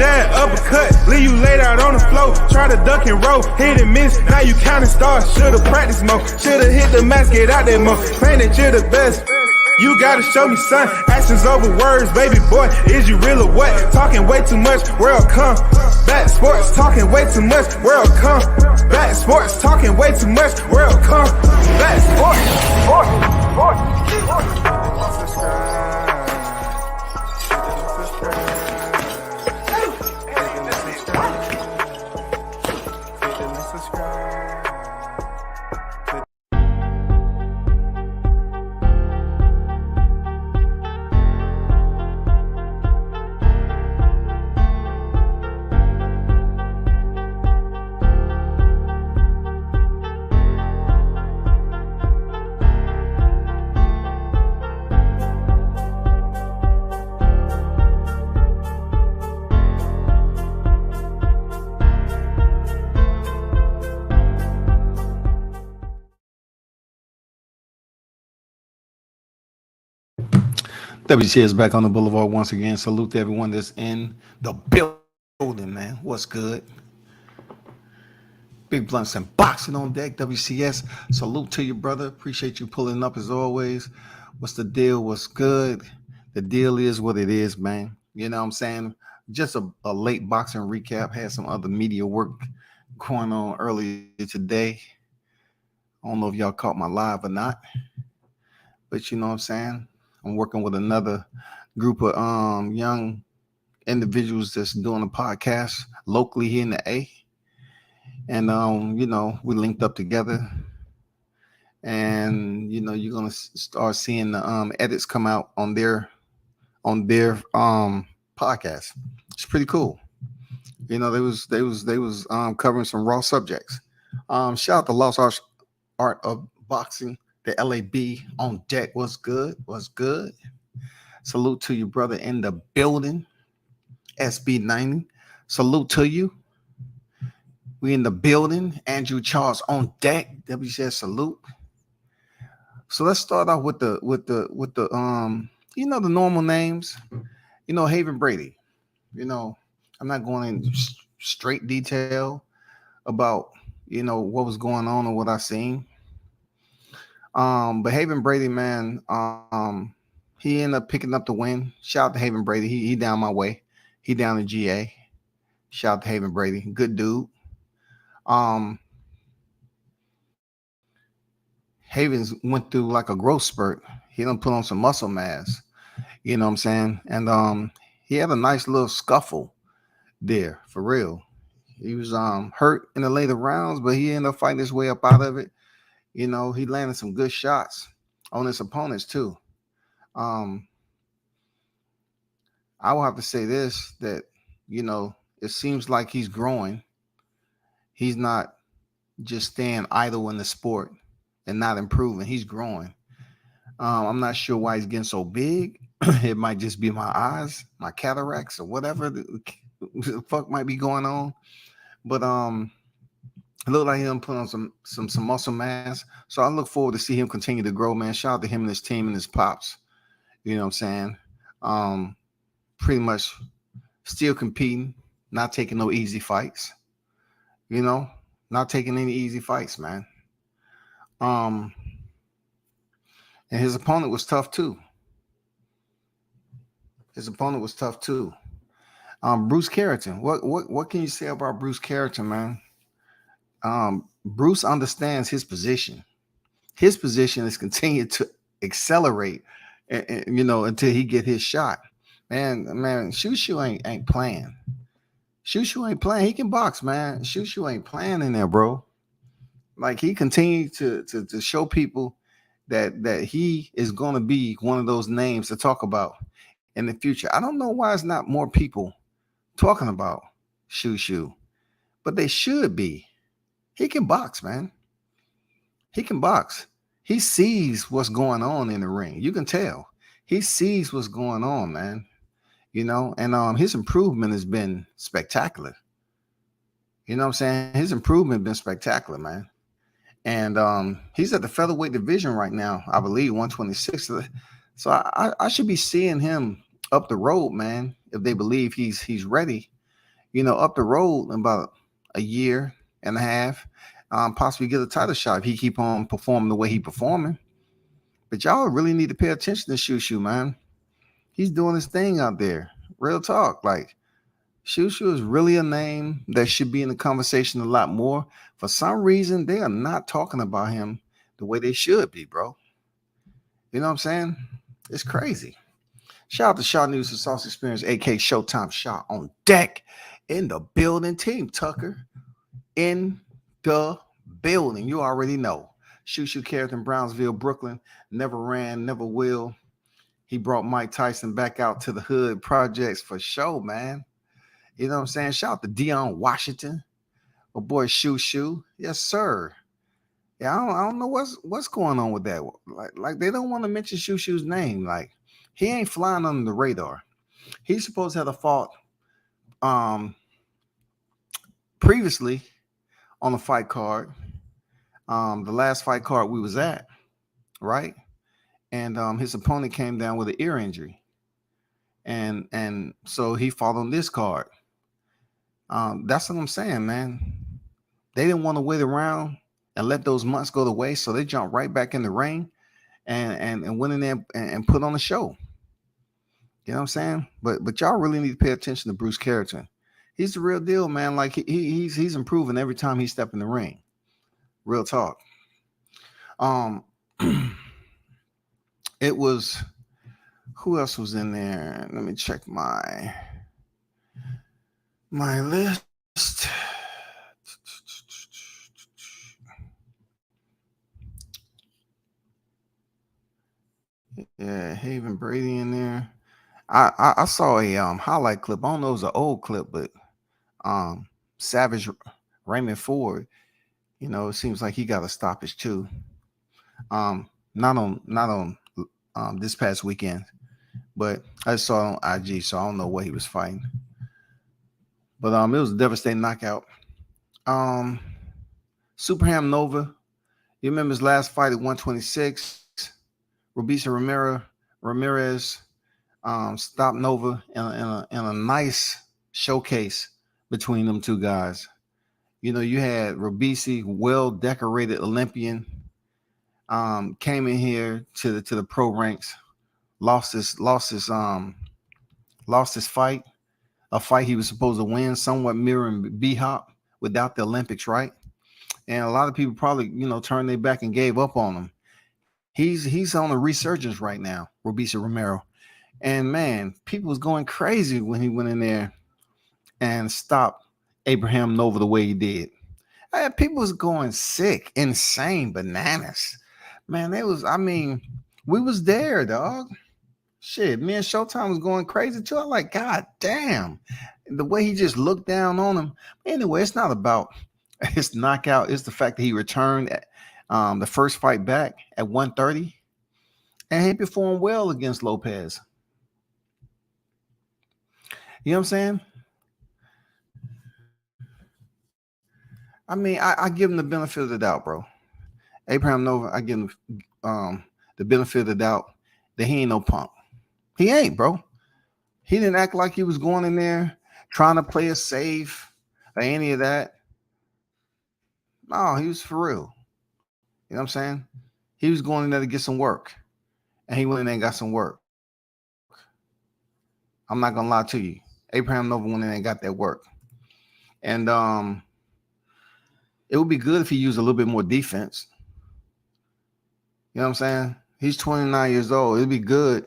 jab, uppercut, leave you laid out on the floor. Try to duck and roll, hit and miss, now you counting stars. Should've practiced more, should've hit the mask, get out there more. Man, that you're the best. You gotta show me, son. Actions over words, baby boy. Is you real or what? Talking way too much, world come. Back sports, talking way too much, world come. Back sports, talking way too much, world come. Back WC is back on the boulevard once again. Salute to everyone that's in the building, man. What's good? Big blunts and boxing on deck. WCS, salute to you, brother. Appreciate you pulling up as always. What's the deal? What's good? The deal is what it is, man. You know what I'm saying? Just a late boxing recap. Had some other media work going on earlier today. I don't know if y'all caught my live or not, but you know what I'm saying? I'm working with another group of young individuals that's doing a podcast locally here in the A. And, you know, we linked up together. And, you know, you're going to start seeing the edits come out on their podcast. It's pretty cool. You know, they was covering some raw subjects. Shout out to Lost Art of Boxing. The LAB on deck. What's good? What's good? Salute to you, brother, in the building. SB90. Salute to you. We in the building. Andrew Charles on deck. WCS salute. So let's start off with the you know, the normal names. You know, Haven Brady. You know, I'm not going into straight detail about, you know, what was going on or what I seen. But Haven Brady, man, he ended up picking up the win. Shout out to Haven Brady. He down my way. He down in GA. Shout out to Haven Brady. Good dude. Havens went through like a growth spurt. He done put on some muscle mass. You know what I'm saying? And he had a nice little scuffle there, for real. He was hurt in the later rounds, but he ended up fighting his way up out of it. You know, he landed some good shots on his opponents too. I will have to say this, that, you know, it seems like he's growing. He's not just staying idle in the sport and not improving. He's growing. I'm not sure why he's getting so big. It might just be my eyes, my cataracts, or whatever the fuck might be going on. But it looked like him putting on some muscle mass. So I look forward to see him continue to grow, man. Shout out to him and his team and his pops. You know what I'm saying? Pretty much still competing, not taking no easy fights. You know, not taking any easy fights, man. And his opponent was tough too. Bruce Carrington. What can you say about Bruce Carrington, man? Bruce understands his position. His position is continue to accelerate, and you know, until he get his shot. Man, Shu Shu ain't playing. Shu Shu ain't playing. He can box, man. Shu Shu ain't playing in there, bro. Like, he continued to show people that he is going to be one of those names to talk about in the future. I don't know why it's not more people talking about Shu Shu, but they should be. He can box, man. He can box. He sees what's going on in the ring. You can tell. He sees what's going on, man. You know, and his improvement has been spectacular. You know what I'm saying? His improvement has been spectacular, man. And he's at the featherweight division right now, I believe, 126. So I should be seeing him up the road, man, if they believe he's ready up the road in about a year and a half, possibly get a title shot if he keep on performing the way he performing. But y'all really need to pay attention to Shu Shu, man. He's doing his thing out there. Real talk. Like, Shu Shu is really a name that should be in the conversation a lot more. For some reason, they are not talking about him the way they should be, bro. You know what I'm saying? It's crazy. Shout out to Shaw News and Sauce Experience, aka Showtime Shaw on deck in the building. Team Tucker in the building. You already know. Shu Shu Carrington, Brownsville, Brooklyn. Never ran, never will. He brought Mike Tyson back out to the hood projects for show, man. You know what I'm saying? Shout out to Deion Washington. My boy Shu Shu. Yes, sir. Yeah, I don't know what's going on with that. Like they don't want to mention Shu Shu's name. Like, he ain't flying under the radar. He's supposed to have fought previously on the fight card. The last fight card we was at, right? And his opponent came down with an ear injury. And so he fought on this card. That's what I'm saying, man. They didn't want to wait around and let those months go to waste, so they jumped right back in the ring and went in there and put on a show. You know what I'm saying? But y'all really need to pay attention to Bruce Carrington. He's the real deal, man. Like he's improving every time he steps in the ring. Real talk. It was, who else was in there? Let me check my list. Yeah, Haven Brady in there. I saw a highlight clip. I don't know if it was an old clip, but Savage Raymond Ford, it seems like he got a stoppage too. Not on this past weekend, but I saw it on IG, so I don't know what he was fighting. But it was a devastating knockout. Superham Nova, you remember his last fight at 126? Robeisy Ramirez stopped Nova in a nice showcase between them two guys. You had Robeisy, well-decorated Olympian, came in here to the pro ranks, lost his fight, a fight he was supposed to win, somewhat mirroring B-Hop without the Olympics, right? And a lot of people probably, turned their back and gave up on him. He's on a resurgence right now, Robeisy Ramirez. And man, people was going crazy when he went in there and stopped Abraham Nova the way he did. People was going sick, insane, bananas. Man, we was there, dog. Shit, me and Showtime was going crazy too. I'm like, God damn. The way he just looked down on him. Anyway, it's not about his knockout. It's the fact that he returned at the first fight back at 130. And he performed well against Lopez. You know what I'm saying? I give him the benefit of the doubt, bro. Abraham Nova, I give him the benefit of the doubt that he ain't no punk. He ain't, bro. He didn't act like he was going in there trying to play it safe or any of that. No, he was for real. You know what I'm saying? He was going in there to get some work. And he went in there and got some work. I'm not going to lie to you. Abraham Nova went in there and got that work. And it would be good if he used a little bit more defense. You know what I'm saying? He's 29 years old. It'd be good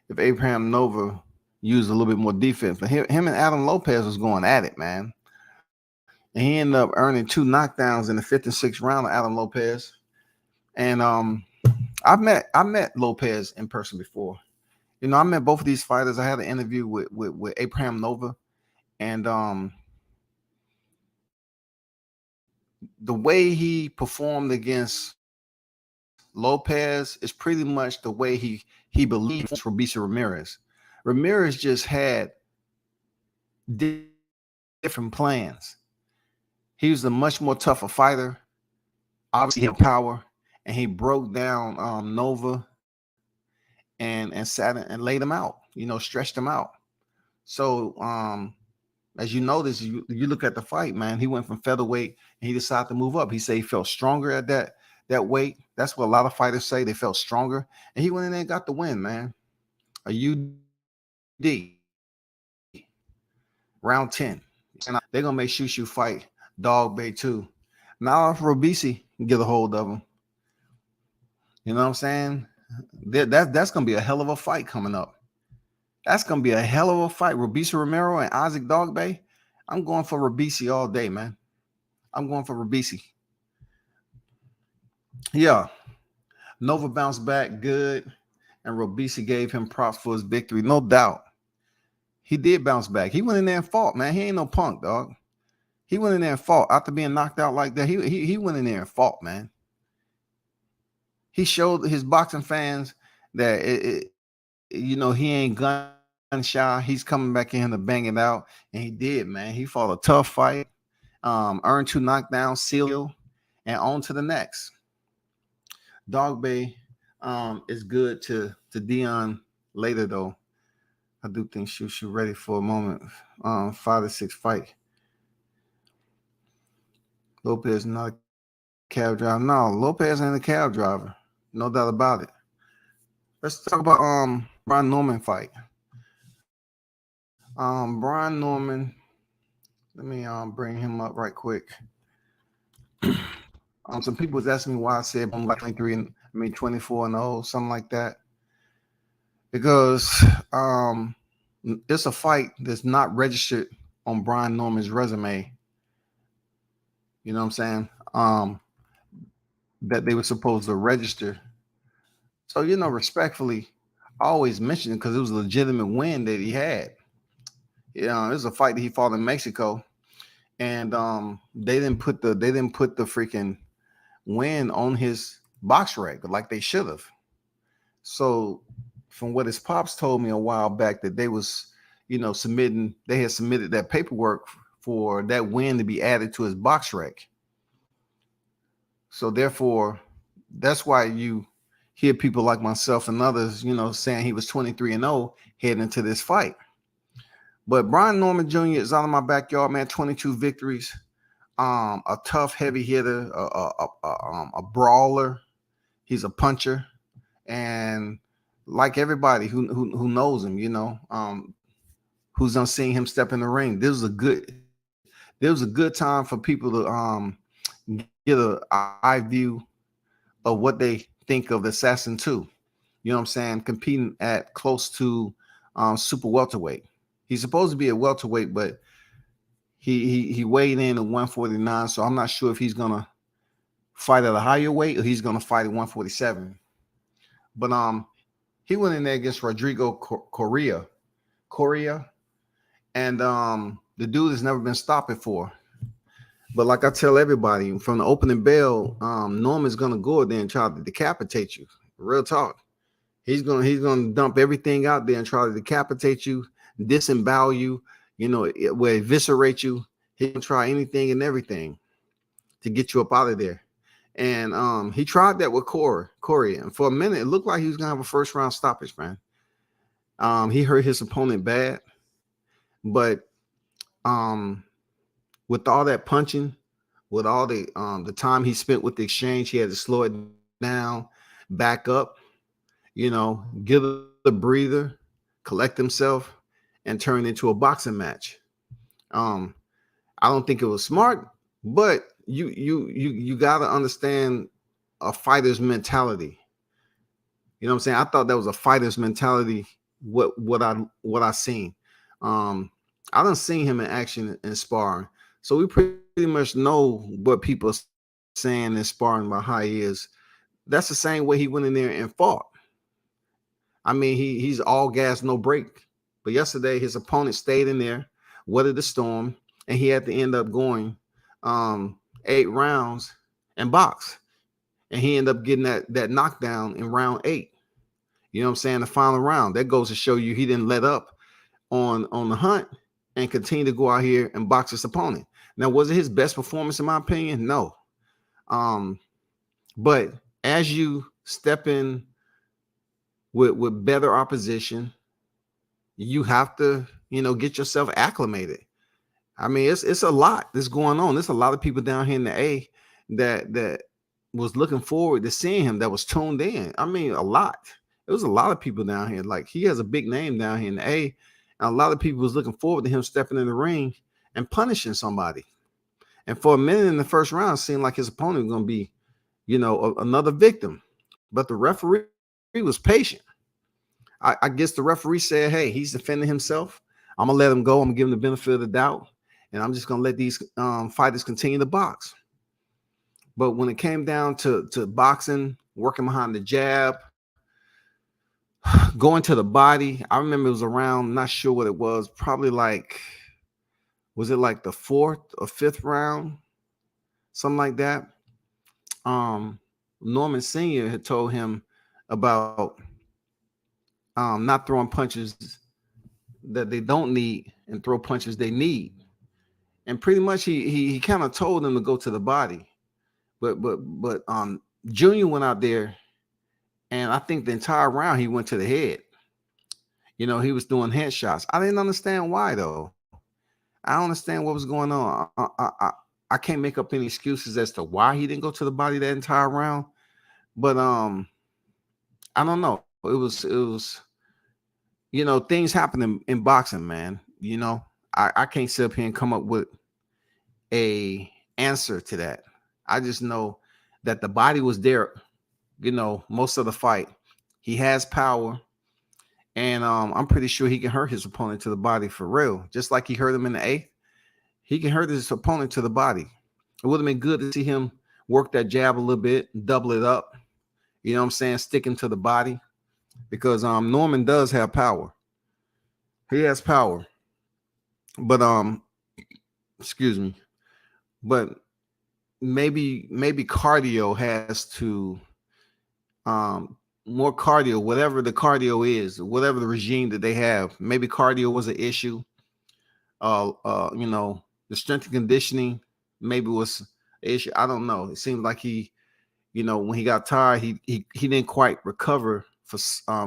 if Abraham Nova used a little bit more defense. But him and Adam Lopez was going at it, man. And he ended up earning 2 knockdowns in the 5th and 6th round of Adam Lopez. And I met Lopez in person before. I met both of these fighters. I had an interview with Abraham Nova. And the way he performed against Lopez is pretty much the way he believes Robeisy Ramirez. Ramirez just had different plans. He was a much more tougher fighter. Obviously, he had power, and he broke down Nova and sat and laid him out. Stretched him out. So as you notice, you look at the fight, man. He went from featherweight and he decided to move up. He said he felt stronger at that weight. That's what a lot of fighters say. They felt stronger, and he went in there and got the win, man. A UD round 10. And they're gonna make Shu Shu fight Dog Bay too. Now if Robeisy can get a hold of him, you know what I'm saying? That's gonna be a hell of a fight coming up. That's gonna be a hell of a fight. Robeisy Ramirez and Isaac Dog Bay. I'm going for Robeisy all day, man. I'm going for Robeisy. Yeah. Nova bounced back good, and Robeisy gave him props for his victory. No doubt. He did bounce back. He went in there and fought, man. He ain't no punk, dog. He went in there and fought. After being knocked out like that, he went in there and fought, man. He showed his boxing fans that, he ain't gun shy. He's coming back in to bang it out, and he did, man. He fought a tough fight, earned 2 knockdowns, seal, and on to the next. Dog Bay is good to Dion later, though. I do think Shu Shu ready for a moment. 5-6 fight. Lopez not a cab driver. No, Lopez ain't a cab driver. No doubt about it. Let's talk about Brian Norman fight. Brian Norman. Let me bring him up right quick. Some people was asking me why I said I'm like 24-0, something like that. Because it's a fight that's not registered on Brian Norman's resume. You know what I'm saying? That they were supposed to register. So, respectfully, I always mention it because it was a legitimate win that he had. It was a fight that he fought in Mexico, and they didn't put the freaking win on his box rec like they should have. So, from what his pops told me a while back, that they was, they had submitted that paperwork for that win to be added to his box rec. So therefore, that's why you hear people like myself and others, saying he was 23-0 heading into this fight. But Brian Norman Jr. is out of my backyard, man. 22 victories, a tough, heavy hitter, a brawler. He's a puncher, and like everybody who knows him, who's done seeing him step in the ring, there was a good time for people to get an eye view of what they think of the Assassin 2. You know what I'm saying? Competing at close to super welterweight. He's supposed to be a welterweight, but he weighed in at 149. So I'm not sure if he's gonna fight at a higher weight or he's gonna fight at 147. But he went in there against Rodrigo Coria, and the dude has never been stopped before. But like I tell everybody, from the opening bell, Norman's gonna go there and try to decapitate you. Real talk. He's gonna dump everything out there and try to decapitate you, disembowel you, will eviscerate you. He can try anything and everything to get you up out of there. And he tried that with Coria. And for a minute, it looked like he was gonna have a first round stoppage, man. He hurt his opponent bad, but with all that punching, with all the time he spent with the exchange, he had to slow it down, back up, get a breather, collect himself, and turn into a boxing match. I don't think it was smart, but you got to understand a fighter's mentality. You know what I'm saying? I thought that was a fighter's mentality. What I seen. I done seen him in action in sparring, so we pretty much know what people are saying in sparring about how he is. That's the same way he went in there and fought. I mean, he's all gas, no break. But yesterday, his opponent stayed in there, weathered the storm, and he had to end up going 8 rounds and box. And he ended up getting that knockdown in round 8. You know what I'm saying? The final round. That goes to show you he didn't let up on the hunt and continue to go out here and box his opponent. Now, was it his best performance in my opinion? No. But as you step in with better opposition, you have to, get yourself acclimated. I mean, it's a lot that's going on. There's a lot of people down here in the A that was looking forward to seeing him, that was tuned in. I mean, a lot. There was a lot of people down here. Like, he has a big name down here in the A, and a lot of people was looking forward to him stepping in the ring and punishing somebody. And for a minute in the first round, it seemed like his opponent was going to be, another victim. But the referee was patient. I guess the referee said, hey, he's defending himself. I'm going to let him go. I'm going to give him the benefit of the doubt. And I'm just going to let these fighters continue to box. But when it came down to boxing, working behind the jab, going to the body, I remember it was around, not sure what it was, probably like, was it like the 4th or 5th round? Something like that. Norman Sr. had told him about not throwing punches that they don't need and throw punches they need. And pretty much he kind of told him to go to the body. But Junior went out there, and I think the entire round he went to the head. He was doing headshots. I didn't understand why, though. I don't understand what was going on. I can't make up any excuses as to why he didn't go to the body that entire round. But I don't know. It was things happen in boxing, man. I can't sit up here and come up with a answer to that. I just know that the body was there, most of the fight. He has power, and I'm pretty sure he can hurt his opponent to the body for real. Just like he hurt him in the 8th, he can hurt his opponent to the body. It would have been good to see him work that jab a little bit, double it up, sticking to the body, because Norman does have power. He has power. But excuse me. But maybe cardio has to more cardio, whatever the cardio is, whatever the regime that they have. Maybe cardio was an issue. The strength and conditioning maybe was an issue. I don't know. It seemed like he, when he got tired, he didn't quite recover for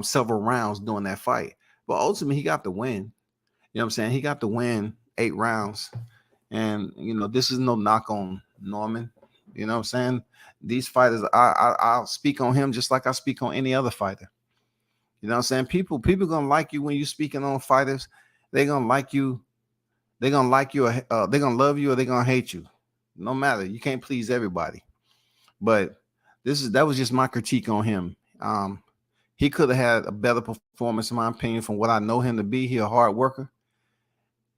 several rounds during that fight. But ultimately, he got the win. You know what I'm saying? He got the win, 8 rounds. And, this is no knock on Norman. You know what I'm saying? These fighters, I'll speak on him just like I speak on any other fighter. You know what I'm saying? People going to like you when you're speaking on fighters. They're going to like you. They're going to like you. They're going to love you, or they're going to hate you. No matter. You can't please everybody. But that was just my critique on him. He could have had a better performance, in my opinion, from what I know him to be. He's a hard worker.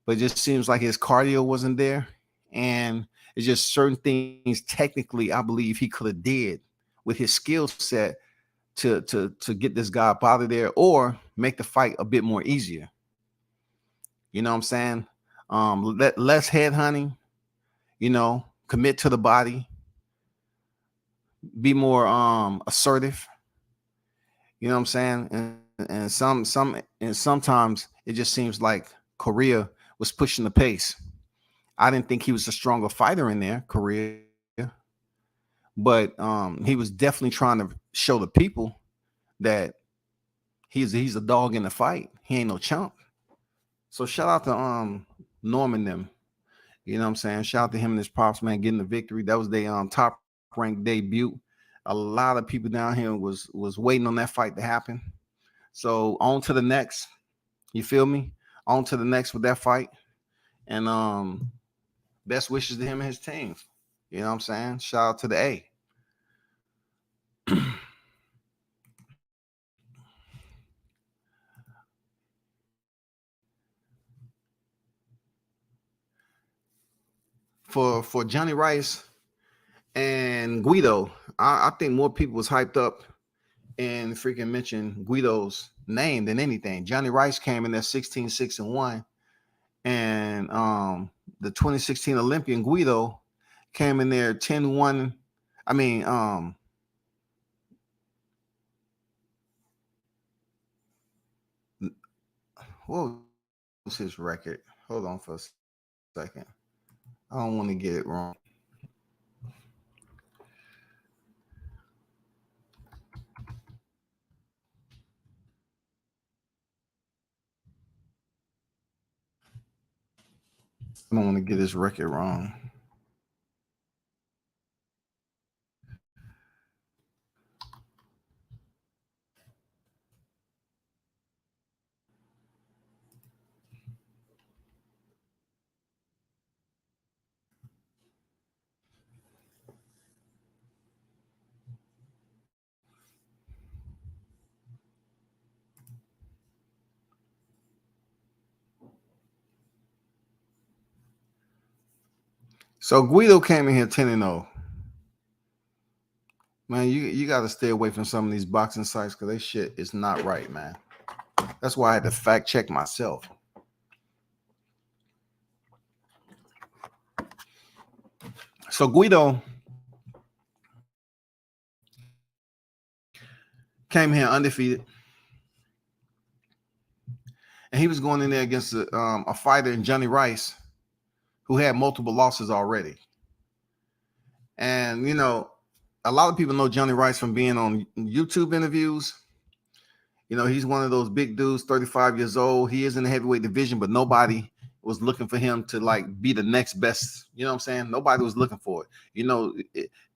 But it just seems like his cardio wasn't there. And it's just certain things technically I believe he could have did with his skill set to get this guy up out of there, or make the fight a bit more easier. You know what I'm saying? Less head hunting, commit to the body, be more assertive. You know what I'm saying? And sometimes it just seems like Coria was pushing the pace. I didn't think he was a stronger fighter in there, Coria, but he was definitely trying to show the people that he's a dog in the fight. He ain't no chump. So shout out to Norman them. You know what I'm saying? Shout out to him and his pops, man, getting the victory. That was their top ranked debut. A lot of people down here was waiting on that fight to happen. So on to the next. You feel me? On to the next with that fight. And best wishes to him and his team. You know what I'm saying? Shout out to the A. For Jonnie Rice and Guido, I think more people was hyped up and freaking mentioned Guido's name than anything. Jonnie Rice came in at 16-6-1, and the 2016 Olympian Guido came in there 10-1. I mean, what was his record? Hold on for a second. I don't want to get it wrong. I don't want to get his record wrong. So Guido came in here 10-0. Man, you got to stay away from some of these boxing sites because they shit is not right, man. That's why I had to fact check myself. So Guido came here undefeated. And he was going in there against a fighter in Jonnie Rice who had multiple losses already. And, you know, a lot of people know Jonnie Rice from being on YouTube interviews. You know, he's one of those big dudes, 35 years old. He is in the heavyweight division, but nobody was looking for him to, like, be the next best. You know what I'm saying? Nobody was looking for it. You know,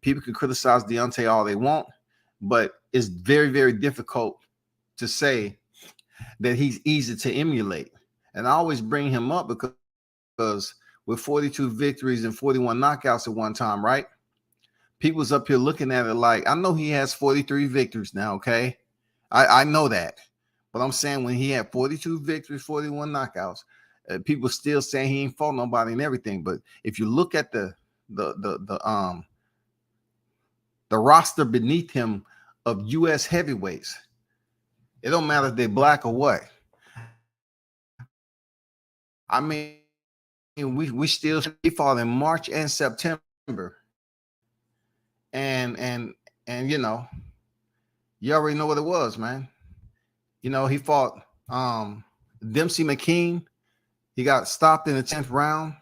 people can criticize Deontay all they want, but it's very, very difficult to say that he's easy to emulate. And I always bring him up because with 42 victories and 41 knockouts at one time, right? People's up here looking at it like, I know he has 43 victories now, okay? I know that. But I'm saying when he had 42 victories, 41 knockouts, people still saying he ain't fought nobody and everything. But if you look at the roster beneath him of U.S. heavyweights, it don't matter if they're black or what. I mean, we still fought in March and September. And you know, you already know what it was, man. You know, he fought Dempsey McKean. He got stopped in the 10th round.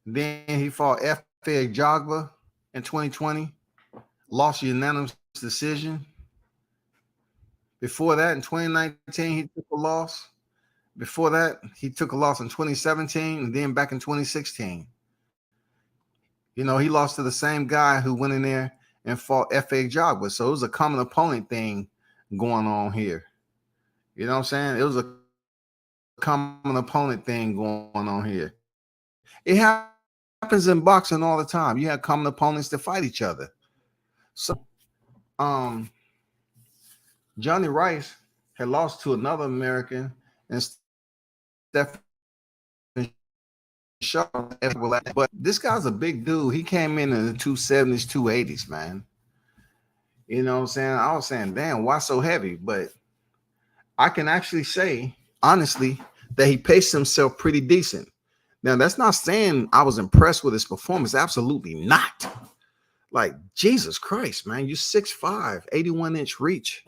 Then he fought F.A. Ajagba in 2020. Lost a unanimous decision. Before that, in 2019, he took a loss. Before that, he took a loss in 2017 and then back in 2016. You know, he lost to the same guy who went in there and fought F.A. Ajagba. So it was a common opponent thing going on here. You know what I'm saying? It was a common opponent thing going on here. It happens in boxing all the time. You have common opponents that fight each other. So, Jonnie Rice had lost to another American and Stephen Shaw, but this guy's a big dude. He came in the 270s, 280s, man. You know what I'm saying? I was saying, damn, why so heavy? But I can actually say, honestly, that he paced himself pretty decent. Now, that's not saying I was impressed with his performance. Absolutely not. Like, Jesus Christ, man, you're 6'5", 81-inch reach.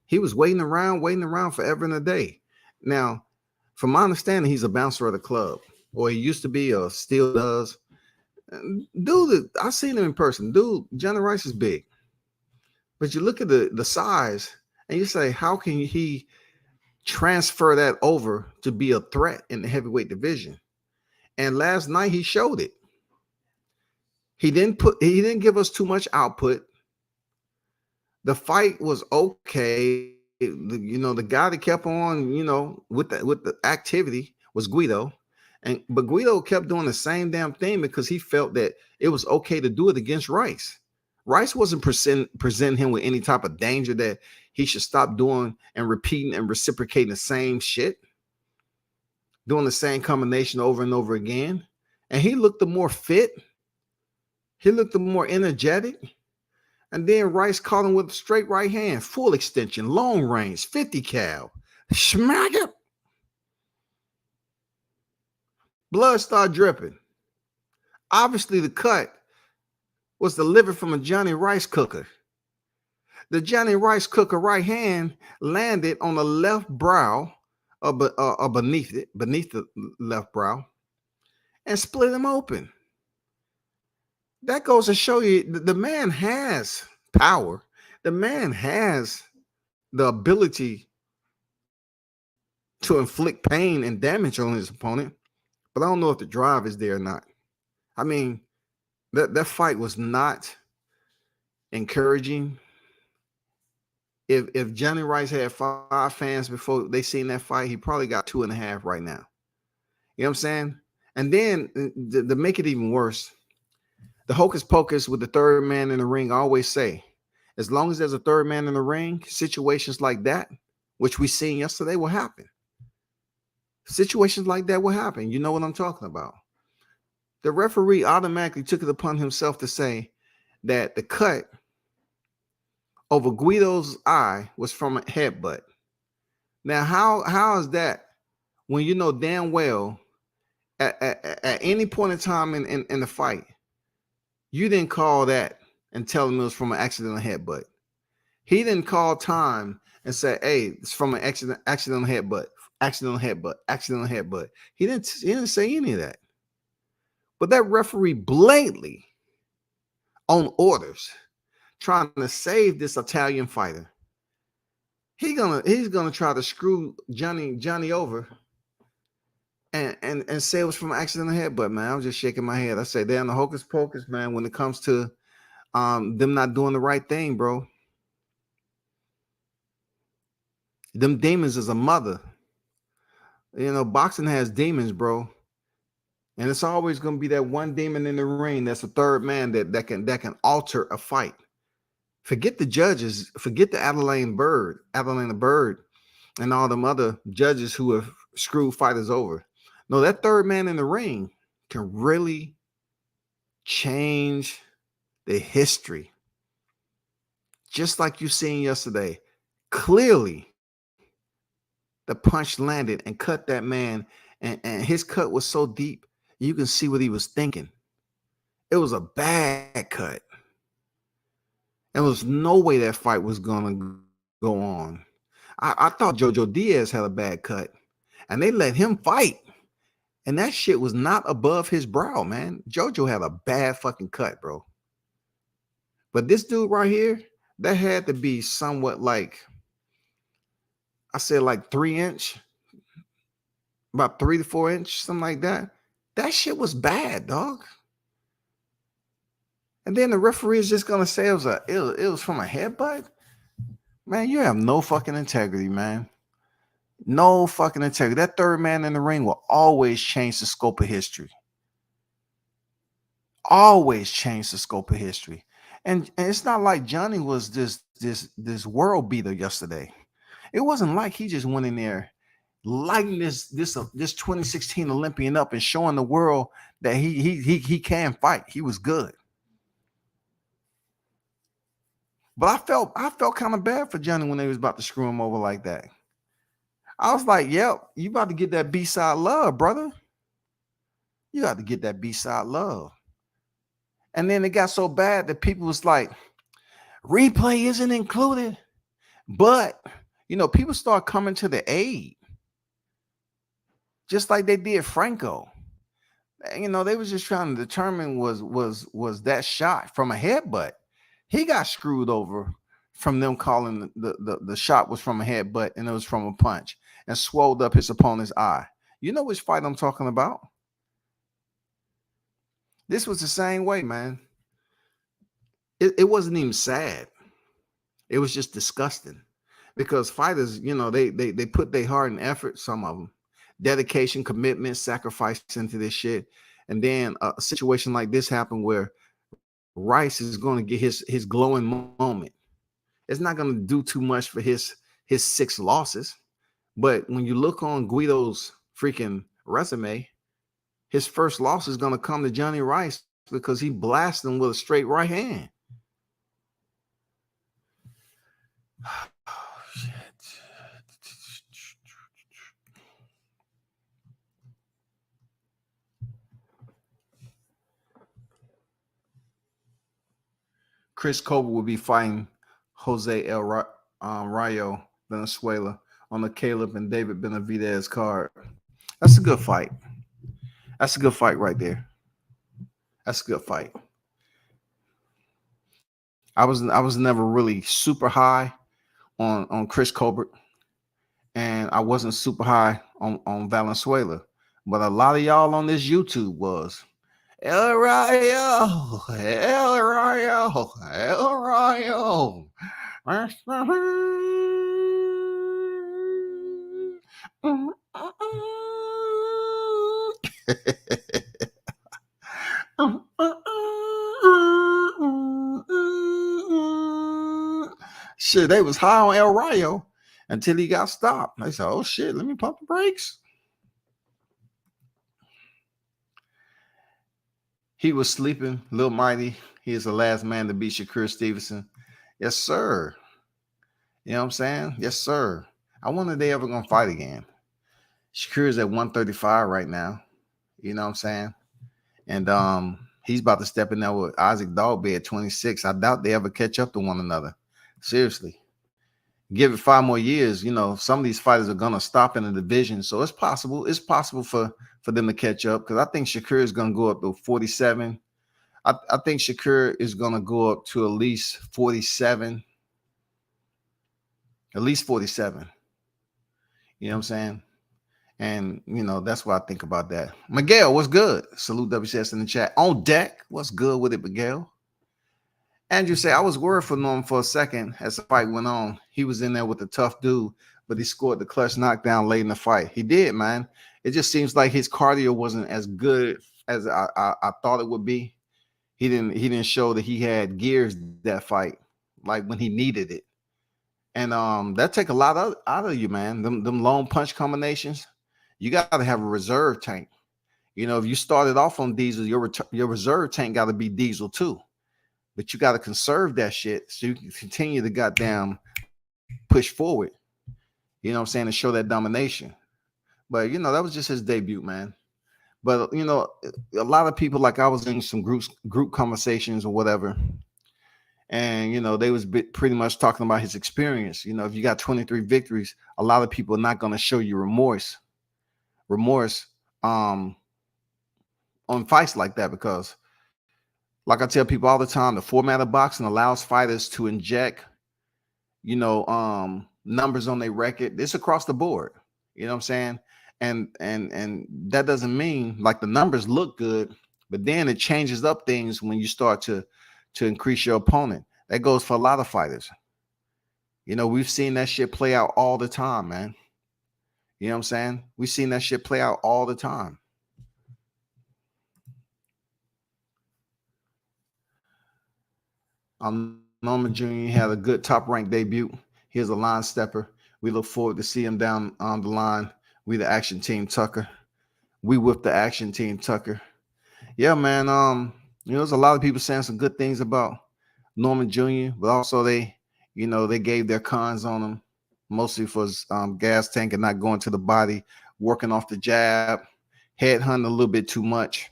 He was waiting around forever and a day. Now, from my understanding, he's a bouncer at a club, or he used to be, or still does. Dude, I've seen him in person. Dude, Jonnie Rice is big. But you look at the size, and you say, how can he transfer that over to be a threat in the heavyweight division? And last night, he showed it. He didn't give us too much output. The fight was okay. You know, the guy that kept on, you know, with the activity was Guido. But Guido kept doing the same damn thing because he felt that it was okay to do it against Rice. Rice wasn't presenting him with any type of danger that he should stop doing and repeating and reciprocating the same shit, doing the same combination over and over again. And he looked the more fit. He looked the more energetic. And then Rice caught him with a straight right hand, full extension, long range, 50 cal. Smack it. Blood started dripping. Obviously, the cut was delivered from a Jonnie Rice cooker. The Jonnie Rice cooker right hand landed on the left brow, beneath the left brow, and split him open. That goes to show you the man has power. The man has the ability to inflict pain and damage on his opponent. but I don't know if the drive is there or not. I mean, that fight was not encouraging. If Jonnie Rice had 5 fans before they seen that fight, he probably got 2.5 right now. You know what I'm saying? And then to make it even worse, the hocus pocus with the third man in the ring, I always say, as long as there's a third man in the ring, situations like that, which we seen yesterday, will happen. Situations like that will happen. You know what I'm talking about. The referee automatically took it upon himself to say that the cut over Guido's eye was from a headbutt. Now, how is that when you know damn well at any point in time in the fight, you didn't call that and tell him it was from an accidental headbutt. He didn't call time and say, hey, it's from an accidental headbutt, accidental headbutt, accidental headbutt. He didn't say any of that. But that referee blatantly on orders trying to save this Italian fighter. He's gonna try to screw Johnny over and say it was from an accidental headbutt, man. I was just shaking my head. I say they're in the hocus pocus, man, when it comes to them not doing the right thing, bro. Them demons is a mother. You know, boxing has demons, bro. And it's always going to be that one demon in the ring that's a third man that can alter a fight. Forget the judges, forget the Adeline Bird, and all them other judges who have screwed fighters over. No, that third man in the ring can really change the history. Just like you seen yesterday. Clearly, the punch landed and cut that man, and his cut was so deep, you can see what he was thinking. It was a bad cut. There was no way that fight was going to go on. I thought Jojo Diaz had a bad cut, and they let him fight. And that shit was not above his brow, man. Jojo had a bad fucking cut, bro. But this dude right here, that had to be somewhat like, I said like 3-inch, about 3 to 4 inch, something like that. That shit was bad, dog. And then the referee is just gonna say it was from a headbutt. Man, you have no fucking integrity, man. No fucking integrity. That third man in the ring will always change the scope of history. Always change the scope of history. And it's not like Johnny was this world beater yesterday. It wasn't like he just went in there lighting this 2016 Olympian up and showing the world that he can fight. He was good. But I felt kind of bad for Johnny when they was about to screw him over like that. I was like, yep, you about to get that B-side love, brother. You got to get that B-side love. And then it got so bad that people was like, replay isn't included. But, you know, people start coming to the aid. Just like they did Franco. You know, they was just trying to determine was that shot from a headbutt. He got screwed over from them calling the shot was from a headbutt and it was from a punch and swelled up his opponent's eye. You know which fight I'm talking about? This was the same way, man. It wasn't even sad. It was just disgusting because fighters, you know, they put their heart and effort, some of them, dedication, commitment, sacrifice into this shit. And then a situation like this happened where Rice is going to get his glowing moment. It's not going to do too much for his 6 losses. But when you look on Guido's freaking resume, his first loss is going to come to Jonnie Rice because he blasted him with a straight right hand. Oh, shit. Chris Colbert will be fighting Jose El Rayo Venezuela on the Caleb and David Benavidez card. That's a good fight. That's a good fight right there. That's a good fight. I was never really super high on Chris Colbert, and I wasn't super high on Valenzuela. But a lot of y'all on this YouTube was El Rayo, El Rayo, El Rayo. Shit, they was high on El Rayo until he got stopped. They said, "Oh shit, let me pump the brakes." He was sleeping, Lil Mighty. He is the last man to beat Shakur Stevenson. Yes, sir. You know what I'm saying? Yes, sir. I wonder if they ever gonna fight again. Shakur is at 135 right now. You know what I'm saying? And he's about to step in there with Isaac Dogby at 26. I doubt they ever catch up to one another. Seriously. Give it 5 more years, you know, some of these fighters are gonna stop in the division. So it's possible. It's possible for them to catch up, because I think Shakur is gonna go up to 47. I think Shakur is gonna go up to at least 47. At least 47. You know what I'm saying? And, you know, that's what I think about that. Miguel, what's good? Salute WCS in the chat. On deck, what's good with it, Miguel? Andrew said, I was worried for Norm for a second as the fight went on. He was in there with a tough dude, but he scored the clutch knockdown late in the fight. He did, man. It just seems like his cardio wasn't as good as I thought it would be. He didn't show that he had gears that fight, like when he needed it. And that take a lot out of you, man. Them long punch combinations. You got to have a reserve tank. You know, if you started off on diesel, your reserve tank got to be diesel too. But you got to conserve that shit so you can continue to goddamn push forward. You know what I'm saying? And show that domination. But, you know, that was just his debut, man. But, you know, a lot of people, like I was in some group conversations or whatever, and, you know, they was pretty much talking about his experience. You know, if you got 23 victories, a lot of people are not going to show you remorse on fights like that, because like I tell people all the time, the format of boxing allows fighters to inject, you know, numbers on their record. It's across the board. You know what I'm saying? And that doesn't mean like the numbers look good, but then it changes up things when you start to increase your opponent. That goes for a lot of fighters. You know, we've seen that shit play out all the time, man. You know what I'm saying? We've seen that shit play out all the time. Norman Jr. had a good top-ranked debut. He's a line stepper. We look forward to see him down on the line. We the action team Tucker. We with the action team Tucker. Yeah, man. You know, there's a lot of people saying some good things about Norman Jr., but also they gave their cons on him, mostly for his gas tank and not going to the body, working off the jab, headhunting a little bit too much.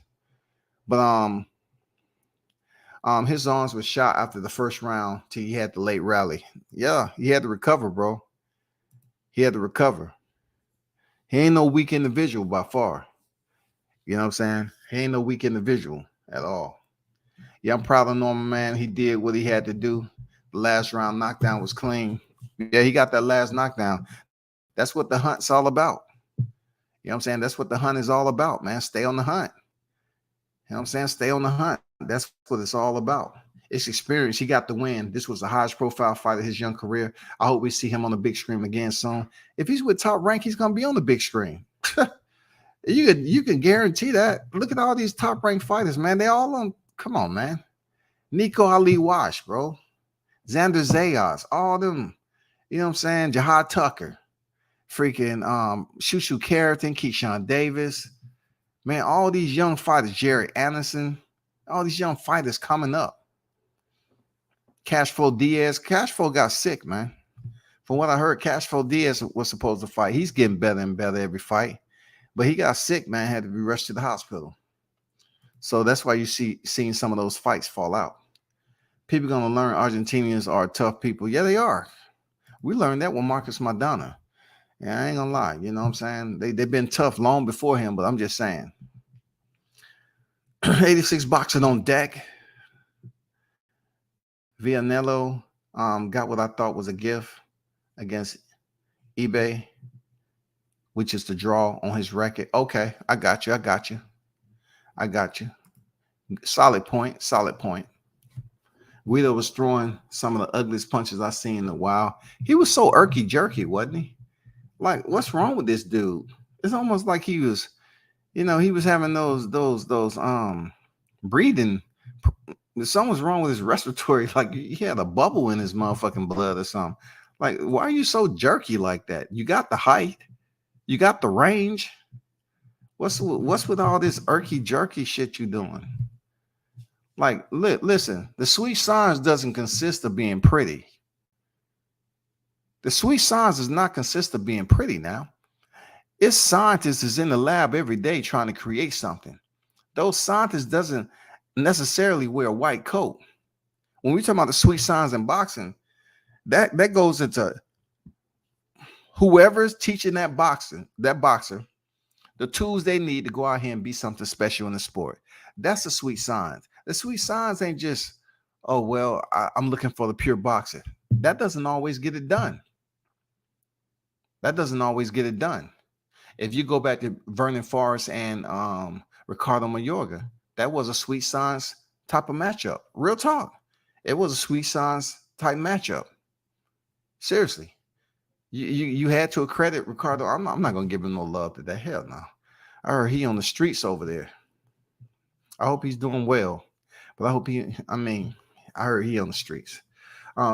But his arms were shot after the first round till he had the late rally. Yeah, he had to recover, bro. He had to recover. He ain't no weak individual by far. You know what I'm saying? He ain't no weak individual at all. Yeah, I'm proud of Norman, man. He did what he had to do. The last round knockdown was clean. Yeah, he got that last knockdown. That's what the hunt's all about. You know what I'm saying? That's what the hunt is all about, man. Stay on the hunt. You know what I'm saying? Stay on the hunt. That's what it's all about. It's experience. He got the win. This was the highest profile fight of his young career. I hope we see him on the big screen again soon. If he's with Top Rank, he's going to be on the big screen. You can guarantee that. Look at all these Top Rank fighters, man. They all on. Come on, man. Nico Ali Wash, bro. Xander Zayas, all them. You know what I'm saying? Jihad Tucker. Freaking Shu Shu Carrington, Keyshawn Davis. Man, all these young fighters, Jerry Anderson, all these young fighters coming up. Cashflow Diaz. Cashflow got sick, man. From what I heard, Cashflow Diaz was supposed to fight. He's getting better and better every fight. But he got sick, man, had to be rushed to the hospital. So that's why you seeing some of those fights fall out. People going to learn Argentinians are tough people. Yeah, they are. We learned that with Marcus Maidana. Yeah, I ain't going to lie. You know what I'm saying? They've been tough long before him, but I'm just saying. 86 boxing on deck. Vianello got what I thought was a gift against eBay. which is the draw on his record. Okay, I got you. Solid point. Guido was throwing some of the ugliest punches I've seen in a while. He was so irky jerky, wasn't he? Like, what's wrong with this dude? It's almost like he was, he was having those breathing. Something's wrong with his respiratory. Like he had a bubble in his motherfucking blood or something. Like, why are you so jerky like that? You got the height, you got the range. What's with all this irky jerky shit you doing? Like, listen, the sweet science doesn't consist of being pretty. The sweet science does not consist of being pretty now. It's scientists is in the lab every day trying to create something. Those scientists doesn't necessarily wear a white coat. When we talk about the sweet science in boxing, that goes into whoever's teaching that boxer, the tools they need to go out here and be something special in the sport. That's the sweet science. The sweet science ain't just, oh, well, I'm looking for the pure boxer. That doesn't always get it done. If you go back to Vernon Forrest and Ricardo Mayorga, that was a sweet science type of matchup. Real talk. It was a sweet science type matchup. Seriously. You had to accredit Ricardo. I'm not going to give him no love to that. Hell no. I heard he on the streets over there. I hope he's doing well. But I heard he on the streets.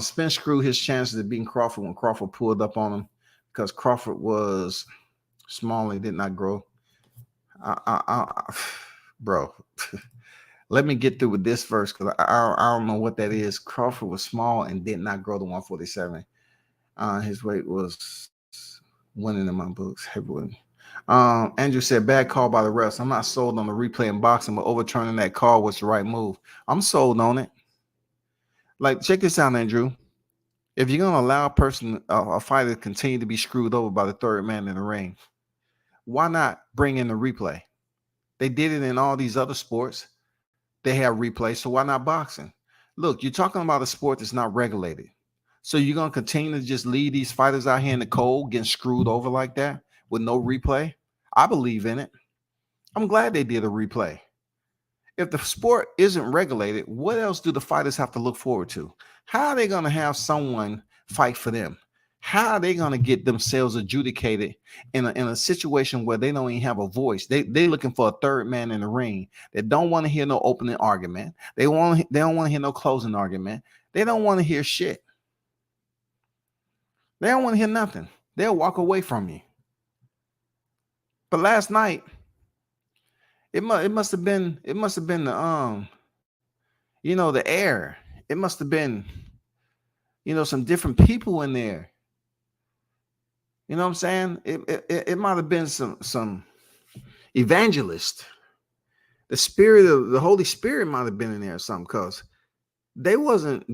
Spence screwed his chances of beating Crawford when Crawford pulled up on him because Crawford was small and did not grow. Bro, let me get through with this first because I don't know what that is. Crawford was small and did not grow to 147. His weight was winning in my books. Heavyweight. Andrew said, bad call by the refs. I'm not sold on the replay in boxing, but overturning that call was the right move. I'm sold on it. Like, check this out, Andrew. If you're going to allow a fighter to continue to be screwed over by the third man in the ring, why not bring in the replay? They did it in all these other sports. They have replay, so why not boxing? Look, you're talking about a sport that's not regulated. So you're going to continue to just leave these fighters out here in the cold getting screwed over like that with no replay? I believe in it. I'm glad they did a replay. If the sport isn't regulated, what else do the fighters have to look forward to? How are they going to have someone fight for them? How are they going to get themselves adjudicated in a situation where they don't even have a voice? They looking for a third man in the ring. They don't want to hear no opening argument. They don't want to hear no closing argument. They don't want to hear shit. They don't want to hear nothing. They'll walk away from you. But last night, it must have been the the air. It must have been some different people in there. You know what I'm saying? It might have been some evangelist. The spirit of the Holy Spirit might have been in there or something, because boxing,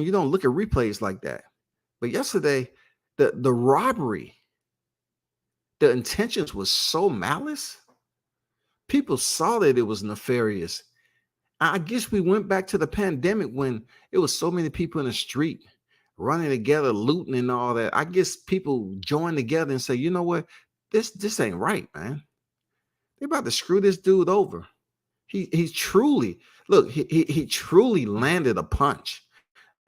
you don't look at replays like that. But yesterday, the robbery, the intentions was so malice. People saw that it was nefarious. I guess we went back to the pandemic when it was so many people in the street running together, looting and all that. I guess people join together and say, you know what? This ain't right, man. They're about to screw this dude over. He truly landed a punch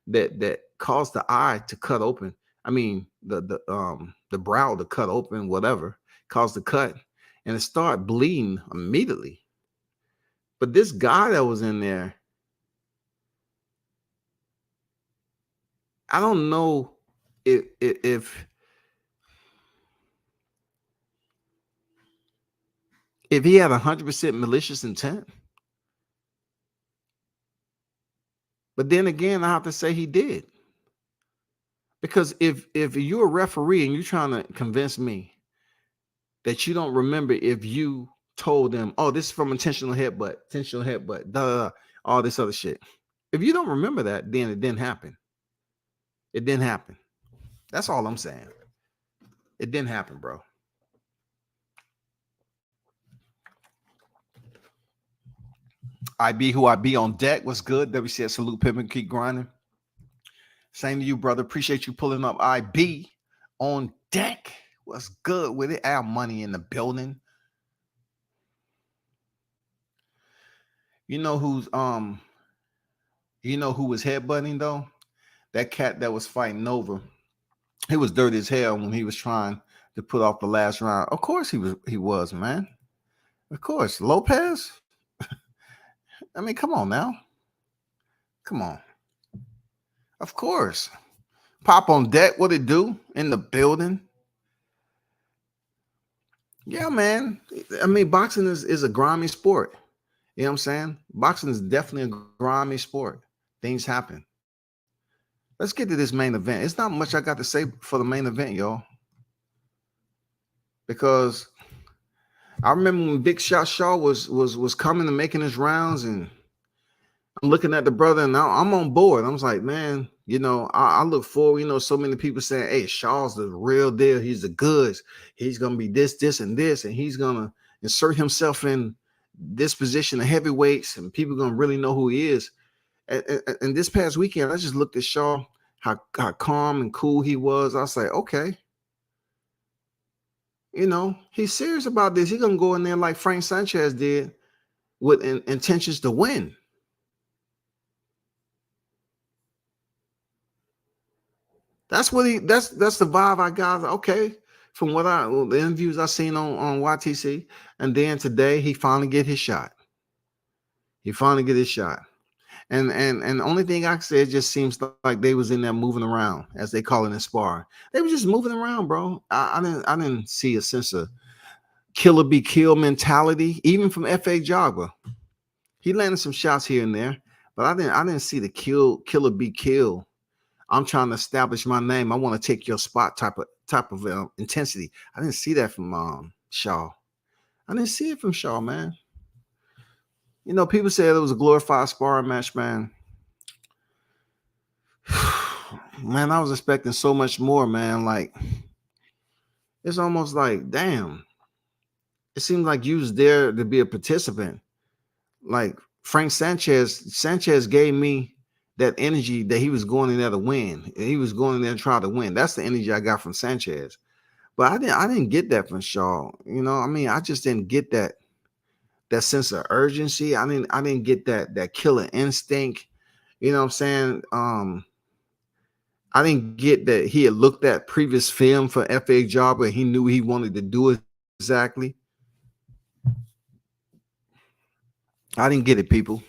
that caused the eye to cut open. I mean, the brow to cut open, whatever, caused the cut, and it started bleeding immediately. But this guy that was in there, I don't know if he had 100% malicious intent. But then again, I have to say he did. Because if you're a referee and you're trying to convince me that you don't remember if you told them, oh, this is from intentional headbutt, all this other shit. If you don't remember that, then it didn't happen. It didn't happen. That's all I'm saying. It didn't happen, bro. IB, who I be on deck. What's good? WCS salute, Pippin, keep grinding. Same to you, brother. Appreciate you pulling up. IB on deck. What's good with it? Our money in the building. You know who was headbutting though? That cat that was fighting Nova. He was dirty as hell when he was trying to put off the last round. Of course he was, man. Of course. Lopez. I mean, come on now. Come on. Of course. Pop on deck. What it do in the building? Yeah, man. I mean, boxing is a grimy sport. You know what I'm saying? Boxing is definitely a grimy sport. Things happen. Let's get to this main event. It's not much I got to say for the main event, y'all. Because I remember when Big Shot Shaw was coming and making his rounds, and I'm looking at the brother, and I'm on board. I was like, man, I look forward. So many people saying, hey, Shaw's the real deal. He's the goods. He's gonna be this, and this, and he's gonna insert himself in this position of heavyweights, and people gonna really know who he is. And this past weekend, I just looked at Shaw, how calm and cool he was. I was like, okay. He's serious about this. He's going to go in there like Frank Sanchez did with intentions to win. That's what that's the vibe I got. Okay. From the interviews I seen on YTC. And then today he finally get his shot. And the only thing I can say, it just seems like they was in there moving around, as they call it in sparring. They were just moving around, bro. I didn't see a sense of killer be kill mentality, even from F.A. Ajagba. He landed some shots here and there, but I didn't see the killer be kill. I'm trying to establish my name. I want to take your spot type of intensity. I didn't see that from Shaw. I didn't see it from Shaw, man. People say it was a glorified sparring match, man. Man, I was expecting so much more, man. Like, it's almost like, damn. It seemed like you was there to be a participant. Like Frank Sanchez gave me that energy that he was going in there to win. He was going in there to try to win. That's the energy I got from Sanchez. But I didn't get that from Shaw. I just didn't get that sense of urgency. I didn't get that killer instinct. You know what I'm saying? I didn't get that he had looked at previous film for F.A. Ajagba and he knew he wanted to do it exactly. I didn't get it, people.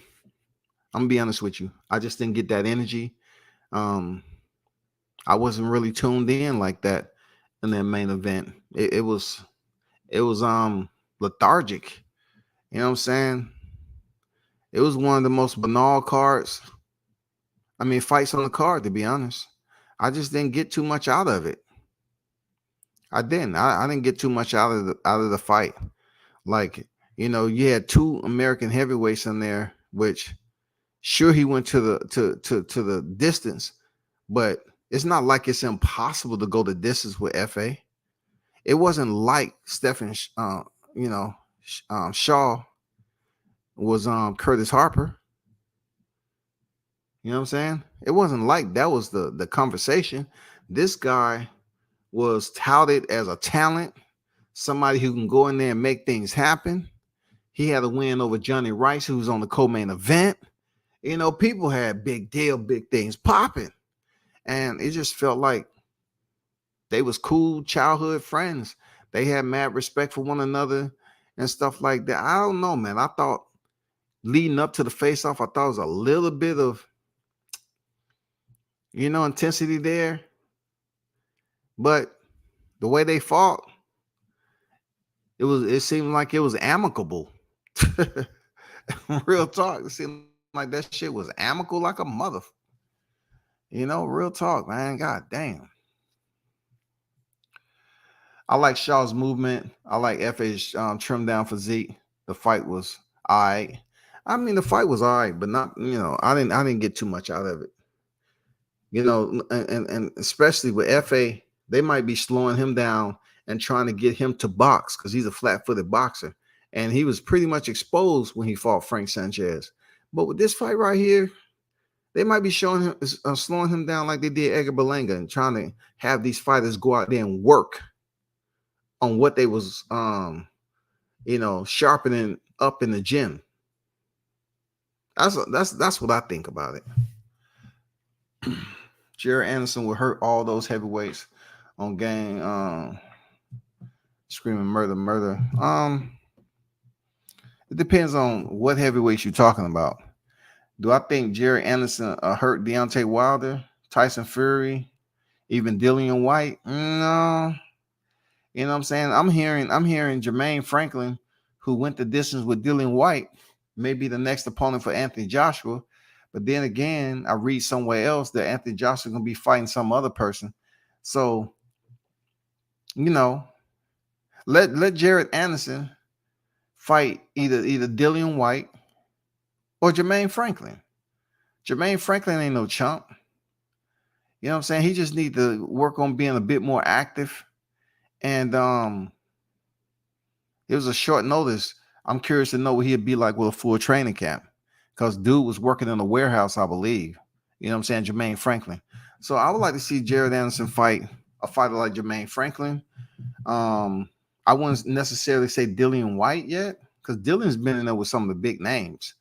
I'm gonna be honest with you. I just didn't get that energy. I wasn't really tuned in like that in that main event. It was lethargic. You know what I'm saying? It was one of the most banal fights on the card, to be honest. I just didn't get too much out of it. I didn't get too much out of the fight. Like, you had two American heavyweights in there, which sure he went to the distance, but it's not like it's impossible to go the distance with FA. It wasn't like Stephen Shaw was Curtis Harper. You know what I'm saying? It wasn't like that was the conversation. This guy was touted as a talent, somebody who can go in there and make things happen. He had a win over Jonnie Rice, who was on the co-main event. People had big things popping. And it just felt like they was cool childhood friends. They had mad respect for one another and stuff like that. I don't know, man. I thought leading up to the face-off, I thought it was a little bit of, intensity there. But the way they fought, it seemed like it was amicable. Real talk. It seemed like that shit was amicable like a mother. Real talk, man. God damn. I like Shaw's movement. I like FA's trimmed down physique. The fight was all right. The fight was all right, but not, I didn't get too much out of it. And especially with FA, they might be slowing him down and trying to get him to box because he's a flat-footed boxer. And he was pretty much exposed when he fought Frank Sanchez. But with this fight right here, they might be slowing him down like they did Edgar Berlanga and trying to have these fighters go out there and work. on what they was sharpening up in the gym. That's what I think about it. Jared Anderson will hurt all those heavyweights on game. Screaming murder, murder. It depends on what heavyweights you're talking about. Do I think Jared Anderson hurt Deontay Wilder, Tyson Fury, even Dillian White? No. You know what I'm saying? I'm hearing Jermaine Franklin, who went the distance with Dillian White, may be the next opponent for Anthony Joshua. But then again, I read somewhere else that Anthony Joshua is going to be fighting some other person. So, let Jared Anderson fight either Dillian White or Jermaine Franklin. Jermaine Franklin ain't no chump. You know what I'm saying? He just need to work on being a bit more active. And it was a short notice. I'm curious to know what he'd be like with a full training camp, because dude was working in a warehouse, I believe. You know what I'm saying? Jermaine Franklin. So I would like to see Jared Anderson fight a fighter like Jermaine Franklin. I wouldn't necessarily say Dillian White yet, because Dillian's been in there with some of the big names.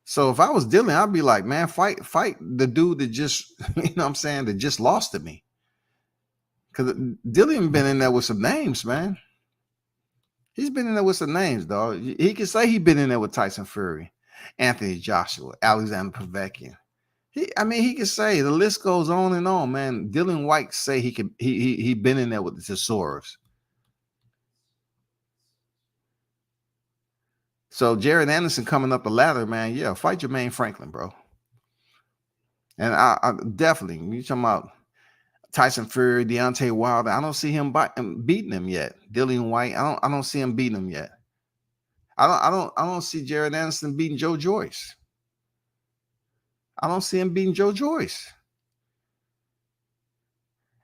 So if I was Dillian, I'd be like, man, fight the dude that just, that just lost to me. Because Dillian been in there with some names, man. He's been in there with some names, dog. He can say he's been in there with Tyson Fury, Anthony Joshua, Alexander Povetkin. He can say, the list goes on and on, man. Dillian White say he been in there with the Thesaurus. So Jared Anderson coming up the ladder, man. Yeah, fight Jermaine Franklin, bro. And I definitely, you talking about Tyson Fury, Deontay Wilder, I don't see him beating him yet. Dillian White, I don't see him beating him yet. I don't see Jared Anderson beating Joe Joyce. I don't see him beating Joe Joyce.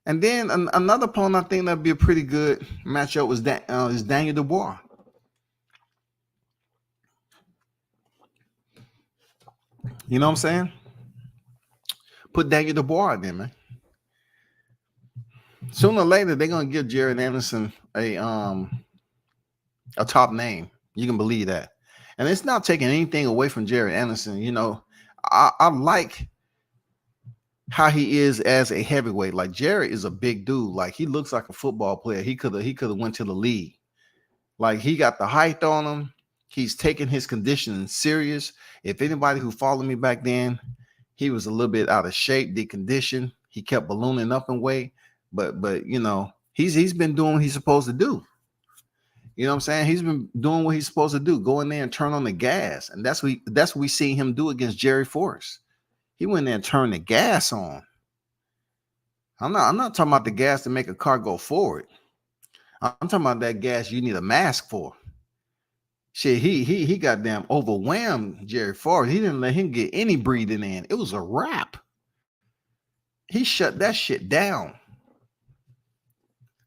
And then another opponent I think that'd be a pretty good matchup is Daniel Dubois. You know what I'm saying? Put Daniel Dubois in there, man. Sooner or later, they're gonna give Jared Anderson a top name. You can believe that. And it's not taking anything away from Jared Anderson. I like how he is as a heavyweight. Like, Jared is a big dude. Like, he looks like a football player. He could have went to the league. Like, he got the height on him. He's taking his conditioning serious. If anybody who followed me back then, he was a little bit out of shape, deconditioned. He kept ballooning up in weight. But he's been doing what he's supposed to do. You know what I'm saying? He's been doing what he's supposed to do. Go in there and turn on the gas. And that's what we see him do against Jerry Forrest. He went there and turned the gas on. I'm not talking about the gas to make a car go forward. I'm talking about that gas you need a mask for. Shit, he goddamn overwhelmed Jerry Forrest. He didn't let him get any breathing in. It was a wrap. He shut that shit down.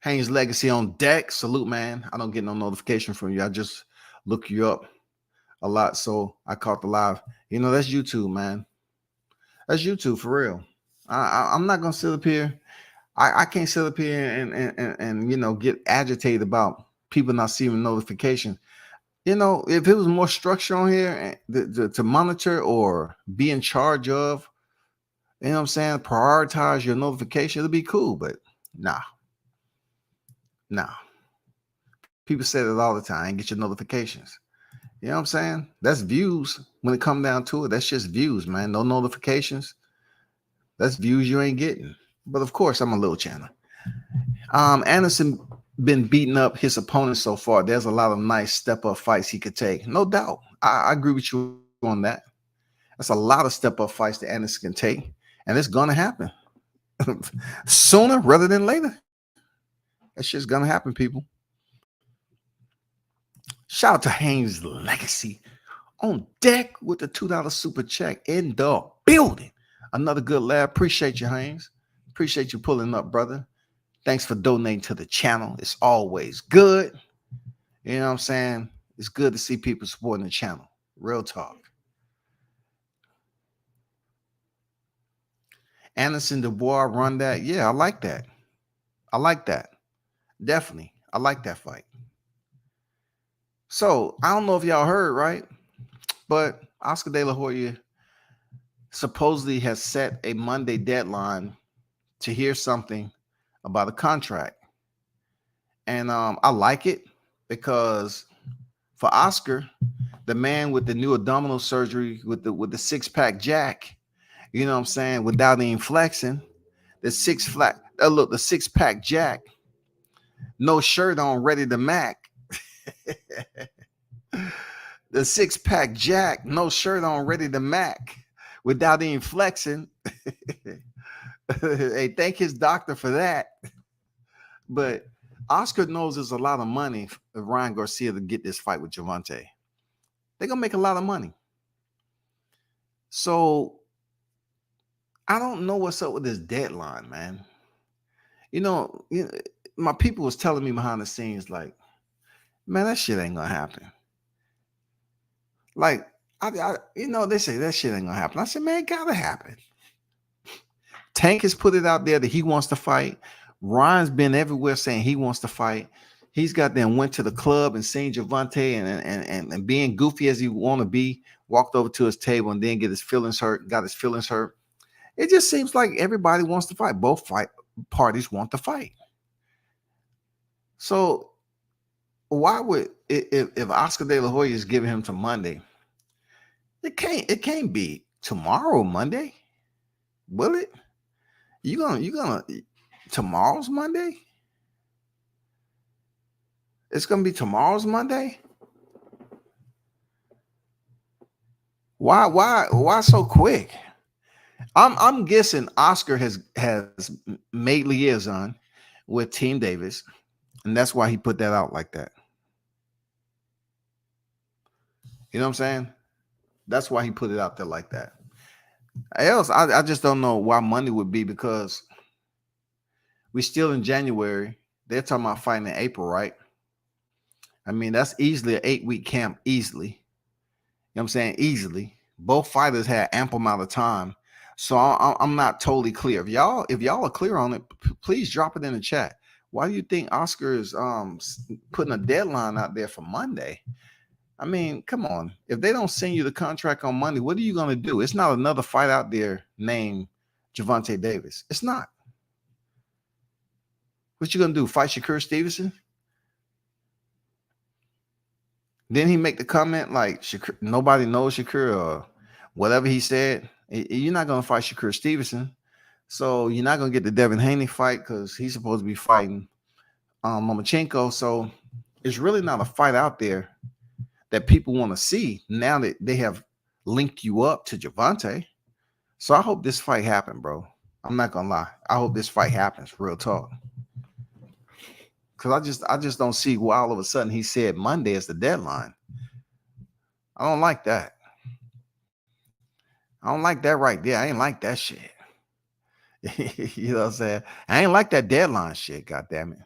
Haynes Legacy on deck. Salute, man. I don't get no notification from you. I just look you up a lot, so I caught the live. That's YouTube, man. That's YouTube for real. I'm not gonna sit up here. I can't sit up here and get agitated about people not seeing notification. If it was more structure on here to monitor or be in charge of, prioritize your notification, it'll be cool. But nah. People say that all the time. Get your notifications. You know what I'm saying? That's views. When it comes down to it, that's just views, man. No notifications. That's views you ain't getting. But of course, I'm a little channel. Anderson been beating up his opponents so far. There's a lot of nice step-up fights he could take. No doubt. I agree with you on that. That's a lot of step-up fights that Anderson can take. And it's going to happen. Sooner rather than later. That's just going to happen, people. Shout out to Haynes Legacy on deck with the $2 super check in the building. Another good lad. Appreciate you, Haynes. Appreciate you pulling up, brother. Thanks for donating to the channel. It's always good. You know what I'm saying? It's good to see people supporting the channel. Real talk. Anderson Dubois run that. Yeah, I like that. Definitely. I like that fight. So I don't know if y'all heard, right? But Oscar De La Hoya supposedly has set a Monday deadline to hear something about a contract. And I like it because for Oscar, the man with the new abdominal surgery with the six-pack jack, you know what I'm saying, without even flexing, the six-pack jack, no shirt on, ready to mac. The six-pack jack, no shirt on, ready to mac, without even flexing. Hey, thank his doctor for that. But Oscar knows there's a lot of money for Ryan Garcia to get this fight with Gervonta. They're gonna make a lot of money. So I don't know what's up with this deadline, man. You know, my people was telling me behind the scenes, like, man, that shit ain't gonna happen. Like, they say that shit ain't gonna happen. I said, man, it gotta happen. Tank has put it out there that he wants to fight. Ryan's been everywhere saying he wants to fight. He's got them went to the club and seen Gervonta and being goofy as he want to be, walked over to his table and then got his feelings hurt. It just seems like everybody wants to fight. Both parties want to fight. So why would if Oscar De La Hoya is giving him to Monday? It can't be tomorrow, Monday, will it? You gonna tomorrow's Monday? It's gonna be tomorrow's Monday? Why so quick? I'm guessing Oscar has made liaison with Team Davis, and that's why he put that out like that. You know what I'm saying? That's why he put it out there like that. Else, I just don't know why Monday would be, because we're still in January. They're talking about fighting in April, right? I mean, that's easily an 8-week camp, easily. You know what I'm saying? Easily. Both fighters had ample amount of time. So I'm not totally clear. If y'all are clear on it, please drop it in the chat. Why do you think Oscar is putting a deadline out there for Monday? I mean, come on. If they don't send you the contract on Monday, what are you going to do? It's not another fight out there named Gervonta Davis. It's not. What you going to do? Fight Shakur Stevenson? Then he make the comment like Shakur, nobody knows Shakur or whatever he said. You're not going to fight Shakur Stevenson. So you're not going to get the Devin Haney fight because he's supposed to be fighting Lomachenko. So it's really not a fight out there that people want to see now that they have linked you up to Gervonta. So I hope this fight happens, bro. I'm not gonna lie. I hope this fight happens. Real talk. Because I just don't see why all of a sudden he said Monday is the deadline. I don't like that. I don't like that right there. I ain't like that shit. You know what I'm saying? I ain't like that deadline shit. God damn it.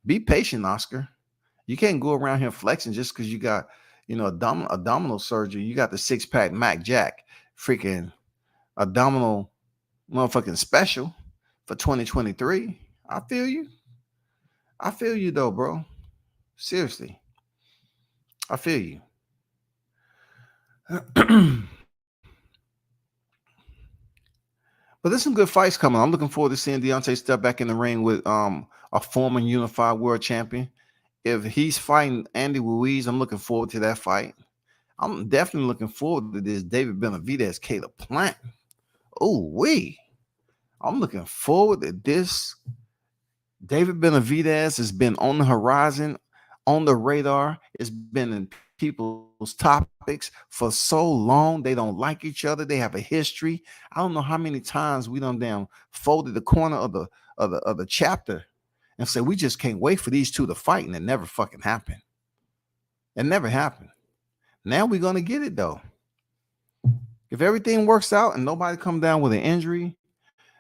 Be patient, Oscar. You can't go around here flexing just because you got, abdominal surgery. You got the six-pack Mac Jack, freaking abdominal motherfucking special for 2023. I feel you. I feel you though, bro. Seriously. I feel you. But there's some good fights coming. I'm looking forward to seeing Deontay step back in the ring with a former unified world champion. If he's fighting Andy Ruiz, I'm looking forward to that fight. I'm definitely looking forward to this David Benavidez, Caleb Plant. Oh, I'm looking forward to this. David Benavidez has been on the horizon, on the radar. It's been in people's topics for so long. They don't like each other. They have a history. I don't know how many times we done damn folded the corner of the chapter and say we just can't wait for these two to fight, and it never fucking happened. It never happened. Now we're gonna get it though. If everything works out and nobody come down with an injury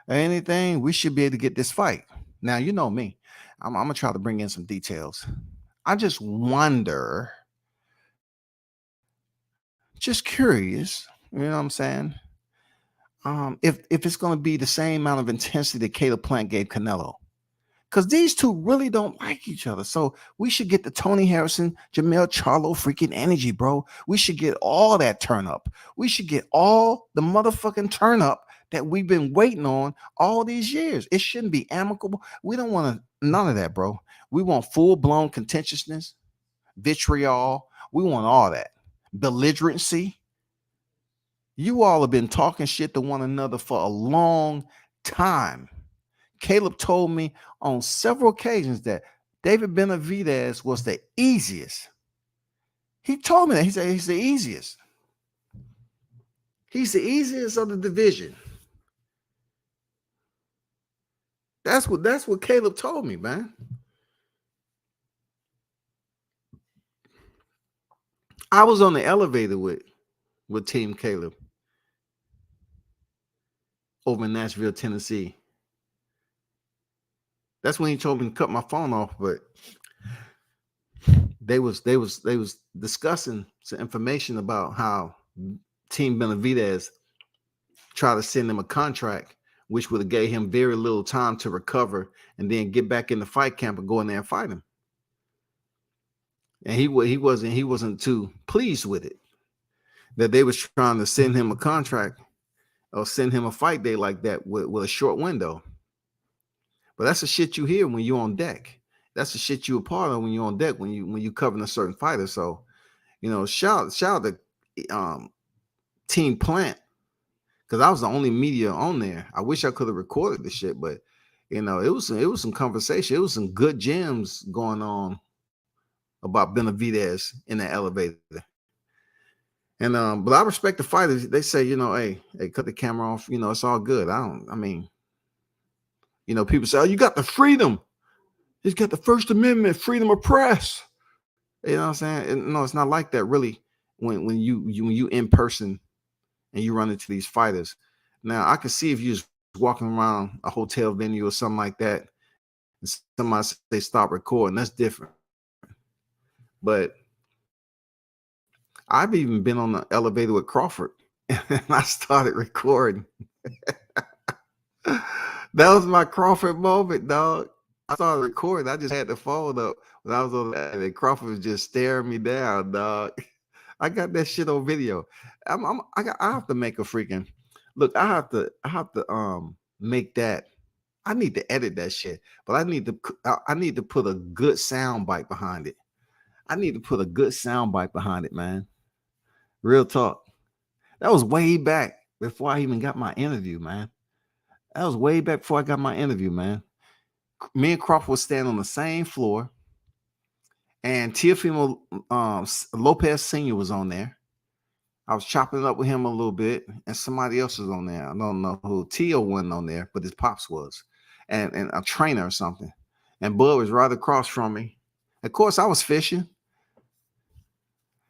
or anything, we should be able to get this fight. Now, you know me. I'm gonna try to bring in some details. I just wonder, just curious, you know what I'm saying? If it's gonna be the same amount of intensity that Caleb Plant gave Canelo. Because these two really don't like each other. So we should get the Tony Harrison, Jamel Charlo freaking energy, bro. We should get all that turn up. We should get all the motherfucking turn up that we've been waiting on all these years. It shouldn't be amicable. We don't want none of that, bro. We want full-blown contentiousness, vitriol. We want all that. Belligerency. You all have been talking shit to one another for a long time. Caleb told me on several occasions that David Benavidez was the easiest. He told me that. He said he's the easiest. He's the easiest of the division. That's what Caleb told me, man. I was on the elevator with Team Caleb over in Nashville, Tennessee. That's when he told me to cut my phone off, but they was discussing some information about how Team Benavidez tried to send him a contract, which would have gave him very little time to recover and then get back in the fight camp and go in there and fight him. And he wasn't too pleased with it, that they was trying to send him a contract or send him a fight day like that with a short window. But that's the shit you hear when you're on deck. That's the shit you're a part of when you're on deck, when you covering a certain fighter. So, shout out to Team Plant, because I was the only media on there. I wish I could have recorded this shit, but it was some conversation. It was some good gems going on about Benavidez in the elevator. And but I respect the fighters. They say, hey, cut the camera off. It's all good. People say, oh, you got the freedom. He's got the First Amendment, freedom of press. You know what I'm saying? And no, it's not like that, really. When you in person and you run into these fighters. Now, I can see if you're just walking around a hotel venue or something like that, and somebody say stop recording, that's different. But I've even been on the elevator with Crawford, and I started recording. That was my Crawford moment, dog. I started recording. I just had the phone up when I was on that, and Crawford was just staring me down, dog. I got that shit on video. I have to make a freaking look. I have to make that. I need to edit that shit, but I need to put a good sound bite behind it. I need to put a good sound bite behind it, man. Real talk. That was way back before I even got my interview, man. That was way back before I got my interview, man. Me and Crawford was standing on the same floor, and Teofimo Lopez Sr. was on there. I was chopping it up with him a little bit, and somebody else was on there. I don't know who. Tio wasn't on there, but his pops was, and a trainer or something. And Bud was right across from me. Of course, I was fishing,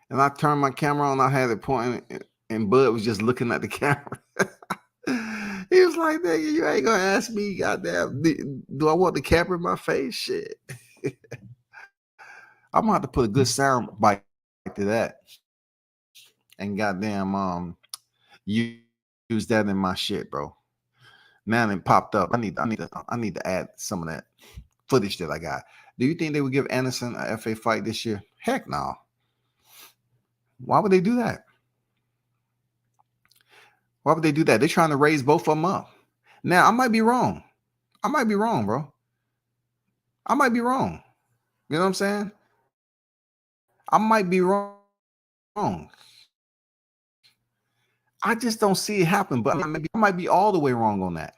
and I turned my camera on. I had it pointing, and Bud was just looking at the camera. He was like, nigga, you ain't gonna ask me, goddamn, do I want the camera in my face? Shit. I'm gonna have to put a good sound bite to that. And goddamn, use that in my shit, bro. Now it popped up. I need to add some of that footage that I got. Do you think they would give Anderson a FA fight this year? Heck no. Why would they do that? Why would they do that? They're trying to raise both of them up. Now, I might be wrong. I might be wrong, bro. I might be wrong. You know what I'm saying? I might be wrong. I just don't see it happen, but I might be all the way wrong on that.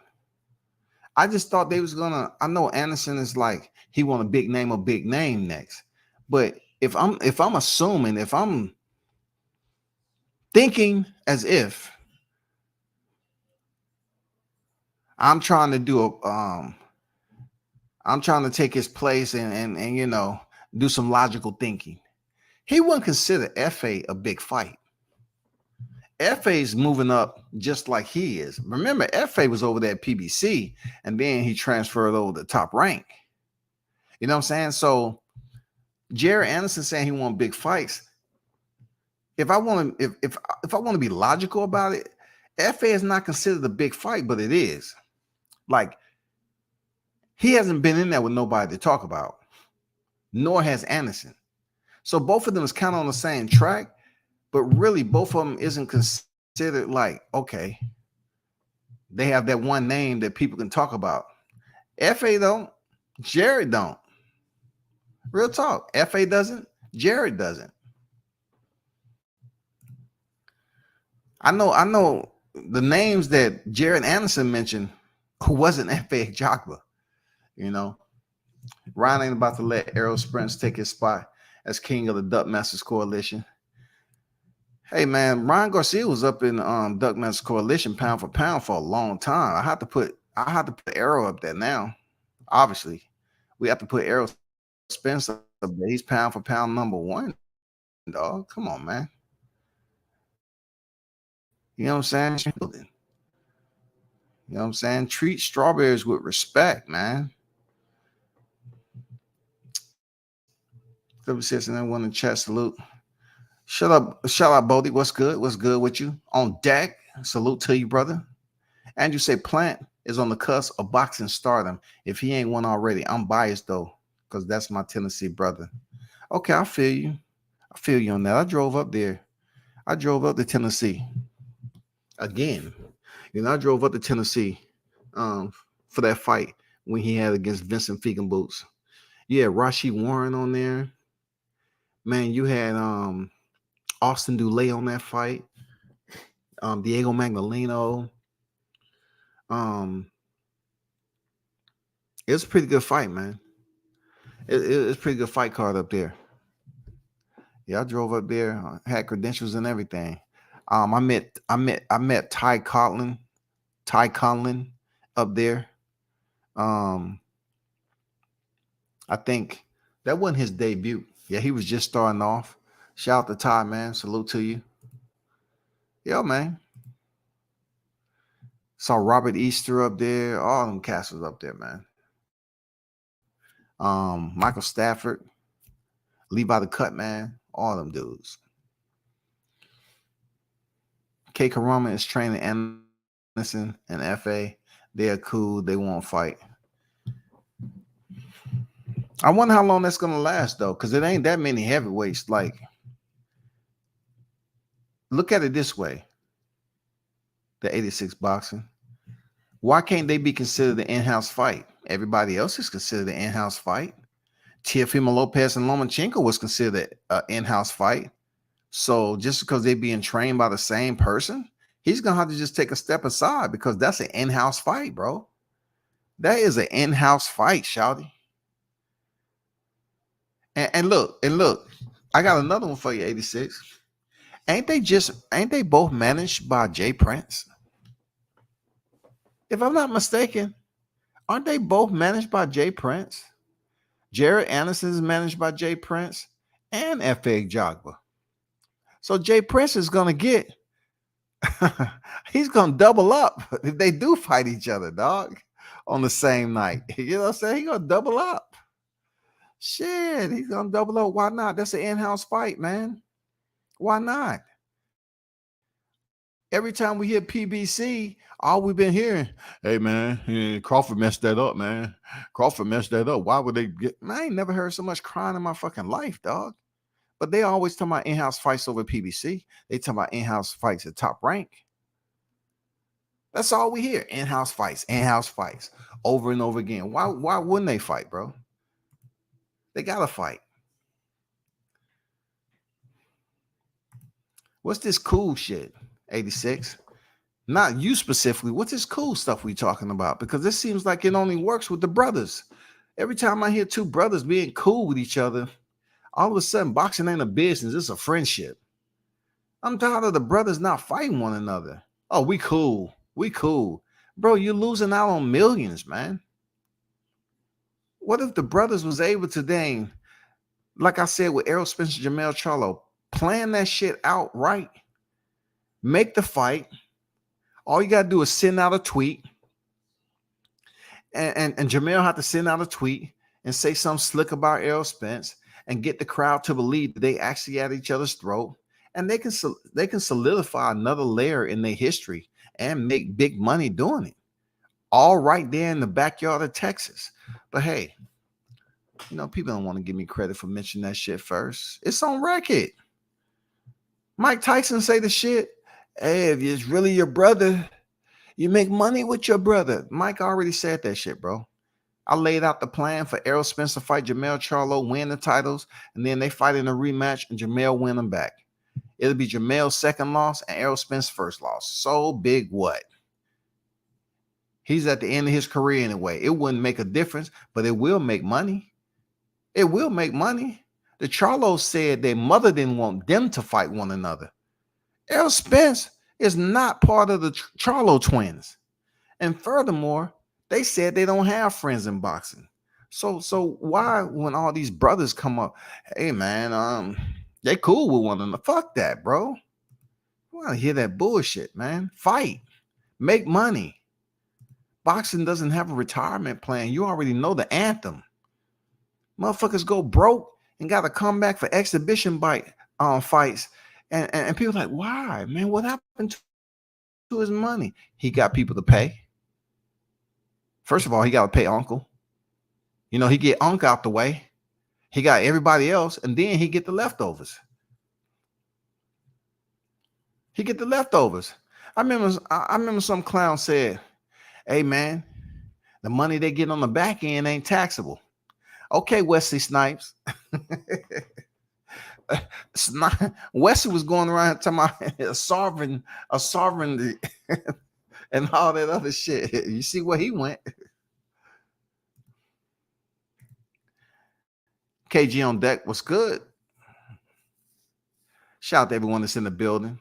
I just thought they was gonna. I know Anderson is like he want a big name next. But if I'm assuming, if I'm thinking as if I'm trying to do I'm trying to take his place and do some logical thinking. He wouldn't consider FA a big fight. FA's moving up just like he is. Remember, FA was over there at PBC, and then he transferred over to Top Rank. You know what I'm saying? So Jerry Anderson saying he wants big fights. If I want to be logical about it, FA is not considered a big fight, but it is. Like He hasn't been in there with nobody to talk about, nor has Anderson. So both of them is kind of on the same track, but really both of them isn't considered like, okay, they have that one name that people can talk about. FA don't, Jared don't. Real talk. FA doesn't, Jared doesn't. I know the names that Jared Anderson mentioned who wasn't FA Ajagba. You know, Ryan ain't about to let Errol Spence take his spot as king of the Duck Masters Coalition. Hey man, Ryan Garcia was up in Duck Masters Coalition pound for pound for a long time. I have to put Errol up there now. Obviously, we have to put Errol Spence up there. He's pound for pound number one, dog. Come on, man. You know what I'm saying? You know what I'm saying? Treat strawberries with respect, man. $7 in chat. Salute. Shut up, Bodie. What's good? What's good with you? On deck. Salute to you, brother. Andrew say Plant is on the cusp of boxing stardom. If he ain't won already, I'm biased though, because that's my Tennessee brother. Okay, I feel you. I feel you on that. I drove up there. I drove up to Tennessee. Again, you know, I drove up to Tennessee for that fight when he had against Vincent Feigenboots. Yeah, Rashid Warren on there. Man, you had Austin Dulé on that fight. Diego Magdaleno. It was a pretty good fight, man. It was a pretty good fight card up there. Yeah, I drove up there, had credentials and everything. I met Ty Conlon up there. I think that wasn't his debut. Yeah, he was just starting off. Shout out to Ty, man. Salute to you. Yo, man. Saw Robert Easter up there. All them cats was up there, man. Michael Stafford, Levi the Cut, man. All them dudes. K. Karama is training Anderson and FA. They are cool. They won't fight. I wonder how long that's gonna last though, because it ain't that many heavyweights. Like, look at it this way: the 86 boxing. Why can't they be considered the in-house fight? Everybody else is considered the in-house fight. Teofimo Lopez and Lomachenko was considered an in-house fight. So just because they're being trained by the same person, he's gonna have to just take a step aside because that's an in-house fight, bro. That is an in-house fight, shouty. And look, I got another one for you, 86. Ain't they both managed by Jay Prince? If I'm not mistaken, aren't they both managed by Jay Prince? Jared Anderson is managed by Jay Prince and F.A. Ajagba. So Jay Prince is gonna get he's gonna double up if they do fight each other, dog, on the same night. You know what I'm saying? He's gonna double up. Shit, he's gonna double up. Why not? That's an in-house fight, man. Why not? Every time we hear PBC, all we've been hearing, hey man, Crawford messed that up, man. Crawford messed that up. Why would they get? Man, I ain't never heard so much crying in my fucking life, dog. But they always talk about in-house fights over PBC. They talk about in-house fights at Top Rank. That's all we hear. In-house fights, over and over again. Why wouldn't they fight, bro? They gotta fight. What's this cool shit, 86? Not you specifically. What's this cool stuff we talking about? Because this seems like it only works with the brothers. Every time I hear two brothers being cool with each other, all of a sudden boxing ain't a business. It's a friendship. I'm tired of the brothers not fighting one another. Oh, we cool. We cool. Bro, you're losing out on millions, man. What if the brothers was able to then, like I said with Errol Spence, Jermell Charlo, plan that shit out right, make the fight. All you got to do is send out a tweet. And Jermell had to send out a tweet and say something slick about Errol Spence and get the crowd to believe that they actually at each other's throat. And they can solidify another layer in their history and make big money doing it. all right there in the backyard of Texas. But hey, people don't want to give me credit for mentioning that shit first. It's on record. Mike Tyson say the shit. Hey, if it's really your brother, you make money with your brother. Mike already said that shit, bro. I laid out the plan for Errol Spence to fight Jermell Charlo, win the titles, and then they fight in a rematch and Jermell win them back. It'll be Jermell's second loss and Errol Spence's first loss. So big what? He's at the end of his career anyway. It wouldn't make a difference, but it will make money. It will make money. The Charlos said their mother didn't want them to fight one another. Errol Spence is not part of the Charlo twins. And furthermore, they said they don't have friends in boxing. So why, when all these brothers come up, hey man, they cool with one another? Fuck that, bro. I want to hear that bullshit, man. Fight. Make money. Boxing doesn't have a retirement plan. You already know the anthem. Motherfuckers go broke and got to come back for exhibition fights. And people like, why, man? What happened to his money? He got people to pay. First of all, he got to pay Uncle. He get Uncle out the way. He got everybody else, and then he get the leftovers. I remember some clown said, hey, man, the money they get on the back end ain't taxable. Okay, Wesley Snipes. Wesley was going around talking about a sovereignty and all that other shit. You see where he went. KG on deck was good. Shout out to everyone that's in the building.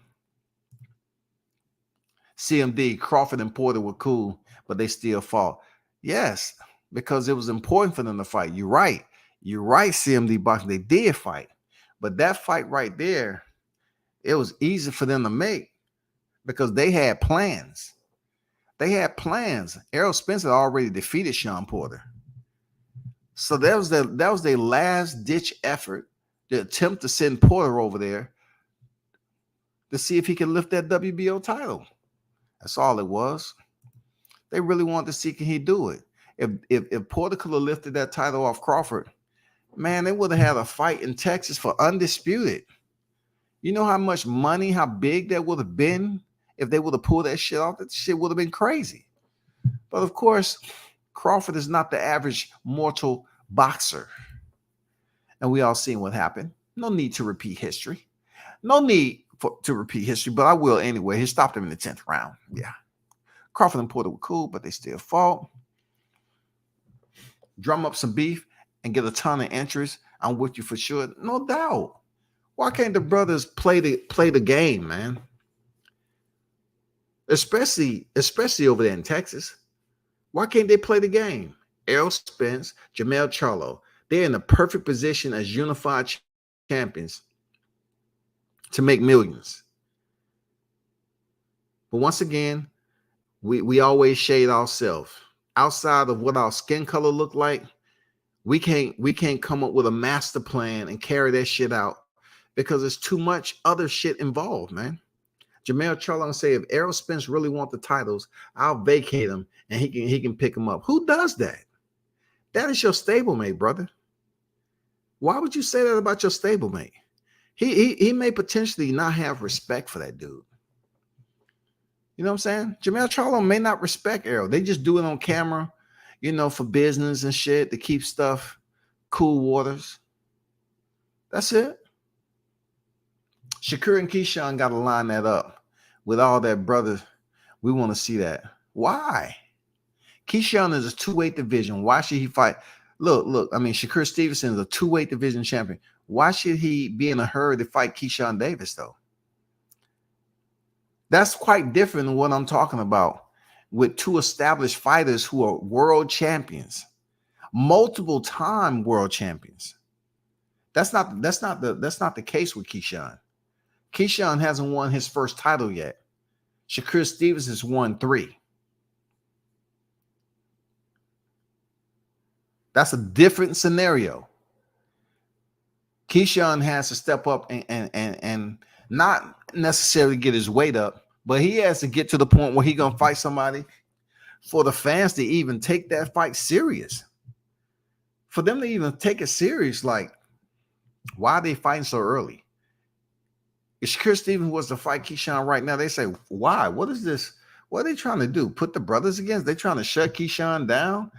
CMD, Crawford and Porter were cool, but they still fought. Yes, because it was important for them to fight. You're right, CMD Boxing. They did fight. But that fight right there, it was easy for them to make because they had plans. Errol Spence had already defeated Sean Porter. So that was their last ditch effort to attempt to send Porter over there to see if he could lift that WBO title. That's all it was. They really wanted to see can he do it. If Porter could have lifted that title off Crawford, man, they would have had a fight in Texas for undisputed. You know how much money, how big that would have been if they would have pulled that shit off? That shit would have been crazy. But of course, Crawford is not the average mortal boxer. And we all seen what happened. No need to repeat history. To repeat history, but I will anyway. He stopped him in the 10th round. Yeah. Crawford and Porter were cool, but they still fought. Drum up some beef and get a ton of interest. I'm with you for sure. No doubt. Why can't the brothers play the game, man? Especially over there in Texas. Why can't they play the game? Errol Spence, Jermell Charlo, they're in the perfect position as unified champions to make millions. But once again, we always shade ourselves. Outside of what our skin color look like, we can't come up with a master plan and carry that shit out because there's too much other shit involved, man. Jermell Charlo say if Errol Spence really want the titles, I'll vacate him and he can pick them up. Who does that? That is your stablemate, brother. Why would you say that about your stablemate? He may potentially not have respect for that dude. You know what I'm saying? Jermell Charlo may not respect Errol. They just do it on camera, for business and shit to keep stuff cool waters. That's it. Shakur and Keyshawn got to line that up with all that, brother. We want to see that. Why? Keyshawn is a 2-weight division. Why should he fight? Look. I mean, Shakur Stevenson is a 2-weight division champion. Why should he be in a hurry to fight Keyshawn Davis, though? That's quite different than what I'm talking about with two established fighters who are world champions, multiple time world champions. That's not the case with Keyshawn. Keyshawn hasn't won his first title yet. Shakur Stevens has won 3. That's a different scenario. Keyshawn has to step up and not necessarily get his weight up, but he has to get to the point where he's gonna fight somebody for the fans to even take that fight serious. For them to even take it serious, like, why are they fighting so early? If Shakur Stevens was to fight Keyshawn right now, they say, why? What is this? What are they trying to do? Put the brothers against? They trying to shut Keyshawn down?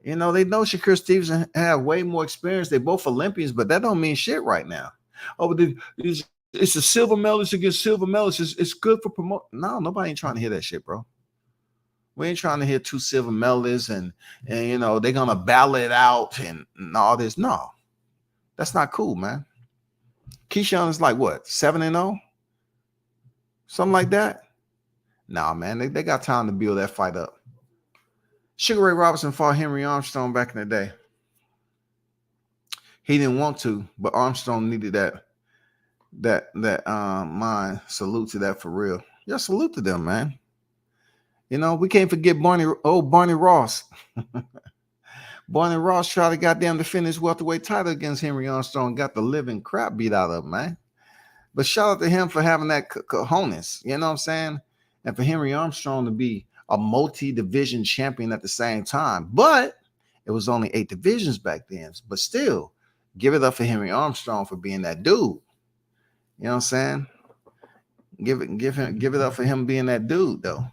You know, they know Shakur Stevens have way more experience. They're both Olympians, but that don't mean shit right now. Oh, but it's a silver medalist against silver medalist. It's good for promote. No, nobody ain't trying to hear that shit, bro. We ain't trying to hear two silver medalists and you know, they're going to battle it out and all this. No, that's not cool, man. Keyshawn is like what, 7-0? Something like that? Nah, man, they got time to build that fight up. Sugar Ray Robinson fought Henry Armstrong back in the day. He didn't want to, but Armstrong needed that mind. Salute to that for real. Yeah, salute to them, man. You know, we can't forget Barney Ross. Barney Ross tried to goddamn defend his welterweight title against Henry Armstrong, got the living crap beat out of him, man. But shout out to him for having that cojones, you know what I'm saying? And for Henry Armstrong to be a multi-division champion at the same time. But it was only 8 divisions back then. But still, give it up for Henry Armstrong for being that dude. You know what I'm saying? Give it up for him being that dude, though.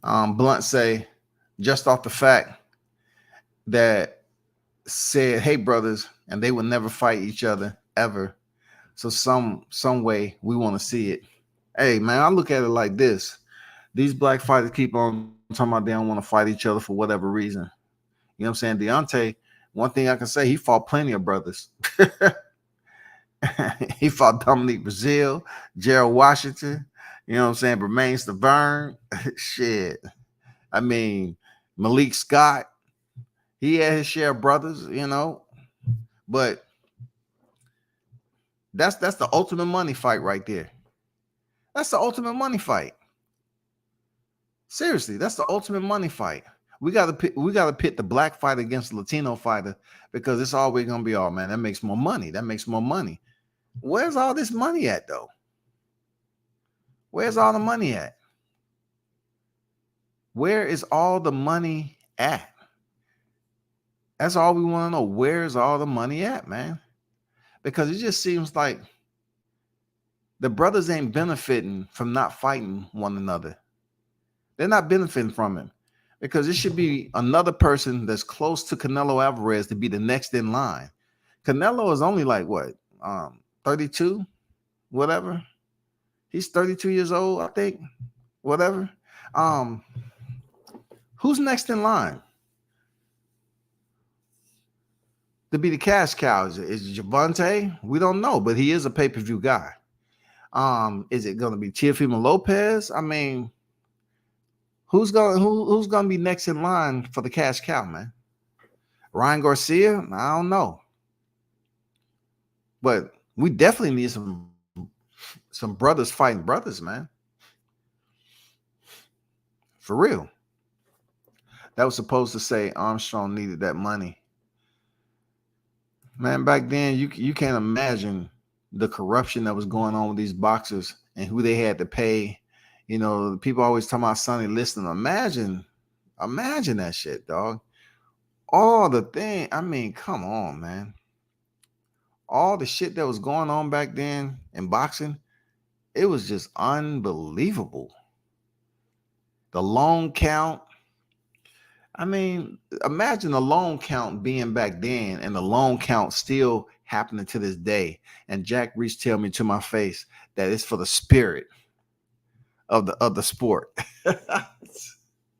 Blunt say, just off the fact that said, hey, brothers, and they would never fight each other ever. So some way we want to see it. Hey, man, I look at it like this. These black fighters keep on talking about they don't want to fight each other for whatever reason. You know what I'm saying? Deontay, one thing I can say, he fought plenty of brothers. He fought Dominique Brazil, Gerald Washington, you know what I'm saying? Bermain Stavern. Shit. I mean, Malik Scott. He had his share of brothers, you know. But that's the ultimate money fight right there. That's the ultimate money fight. Seriously, that's the ultimate money fight. We gotta pit the black fighter against the Latino fighter because it's always gonna be, oh man, that makes more money. That makes more money. Where's all this money at, though? Where's all the money at? Where is all the money at? That's all we want to know. Where's all the money at, man? Because it just seems like the brothers ain't benefiting from not fighting one another. They're not benefiting from it because it should be another person that's close to Canelo Alvarez to be the next in line. Canelo is only like what, 32, whatever. He's 32 years old, I think, whatever. Who's next in line to be the cash cow? Is it Javante? We don't know, but he is a pay-per-view guy. Is it going to be Teofimo Lopez? I mean, who's gonna be next in line for the cash cow, man? Ryan Garcia? I don't know, but we definitely need some brothers fighting brothers, man. For real. That was supposed to say Armstrong needed that money. Man, back then, you can't imagine the corruption that was going on with these boxers and who they had to pay. You know, people always talk about Sonny Liston. Imagine that shit, dog. All the thing. I mean, come on, man. All the shit that was going on back then in boxing, it was just unbelievable. The long count. I mean, imagine the long count being back then and the long count still happening to this day. And Jack Reese tell me to my face that it's for the spirit of the sport.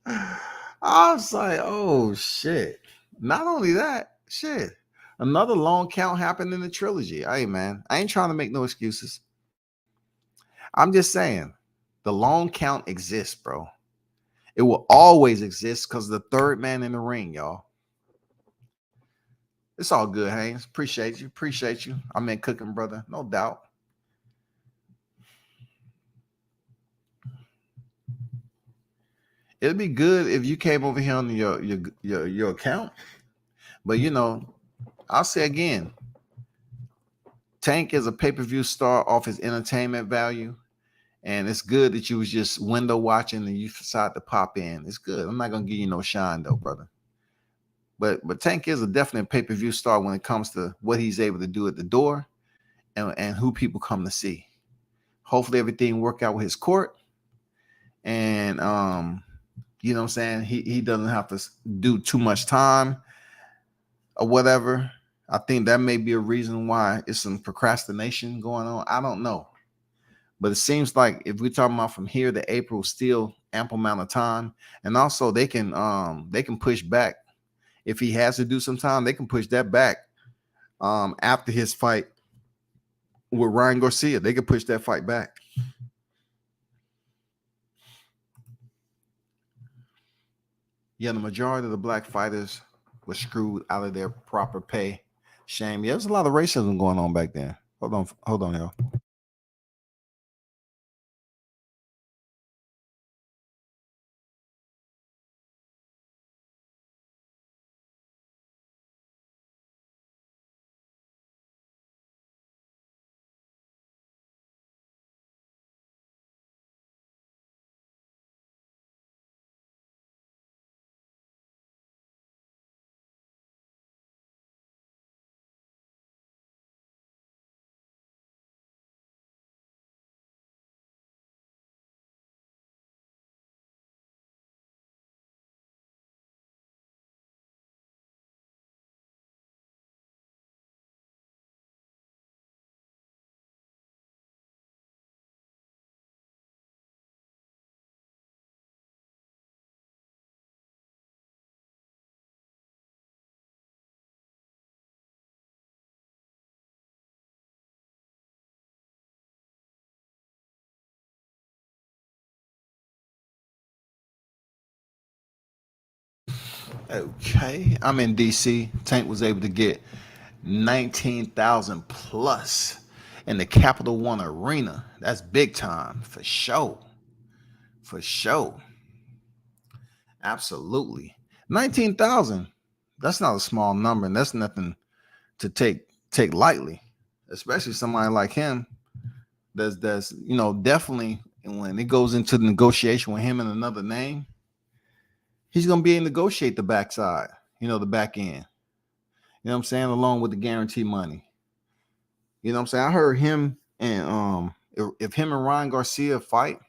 I was like, oh shit. Not only that, shit. Another long count happened in the trilogy. Hey man, I ain't trying to make no excuses. I'm just saying the long count exists, bro. It will always exist because the third man in the ring, y'all. It's all good, Haynes. Appreciate you. I'm in cooking, brother. No doubt. It'd be good if you came over here on your account. But, you know, I'll say again, Tank is a pay-per-view star off his entertainment value. And it's good that you was just window watching and you decide to pop in. It's good. I'm not gonna give you no shine though, brother. But Tank is a definite pay-per-view star when it comes to what he's able to do at the door and who people come to see. Hopefully everything work out with his court. And you know what I'm saying? He doesn't have to do too much time or whatever. I think that may be a reason why it's some procrastination going on. I don't know. But it seems like if we're talking about from here to April, still ample amount of time. And also they can push back. If he has to do some time, they can push that back after his fight with Ryan Garcia. They can push that fight back. Yeah, the majority of the black fighters were screwed out of their proper pay. Shame. Yeah, there's a lot of racism going on back then. Hold on, y'all. Okay, I'm in DC. Tank was able to get 19,000 plus in the Capital One Arena. That's big time for sure. For sure. Absolutely. 19,000. That's not a small number, and that's nothing to take lightly, especially somebody like him. That's definitely when it goes into the negotiation with him and another name, he's gonna be able to negotiate the backside, the back end. You know what I'm saying? Along with the guarantee money. You know what I'm saying? I heard him and if him and Ryan Garcia fight,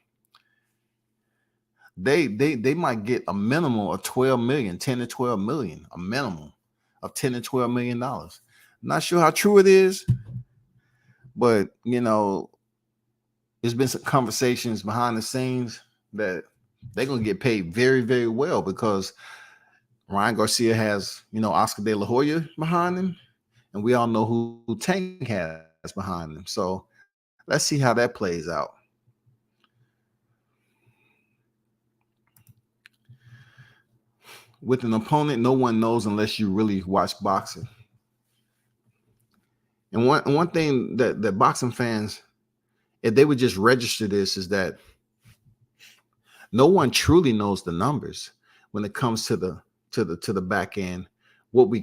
they might get a minimum of 12 million, 10 to 12 million, a minimum of 10 to 12 million dollars. Not sure how true it is, but there's been some conversations behind the scenes that they're gonna get paid very, very well because Ryan Garcia has, Oscar De La Hoya behind him, and we all know who Tank has behind him. So let's see how that plays out. With an opponent, no one knows unless you really watch boxing. And one thing that boxing fans, if they would just register this, is that no one truly knows the numbers when it comes to the back end. What we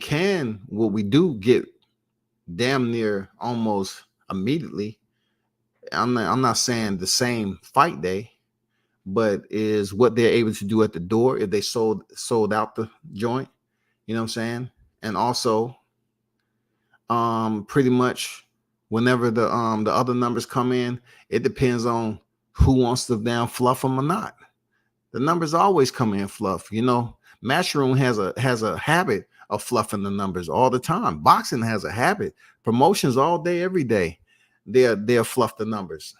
do get damn near almost immediately. I'm not saying the same fight day, but is what they're able to do at the door if they sold out the joint. You know what I'm saying? And also, pretty much whenever the other numbers come in, it depends on who wants to damn fluff them or not. The numbers always come in fluff. Matchroom has a habit of fluffing the numbers all the time. Boxing has a habit. Promotions all day, every day, they'll fluff the numbers.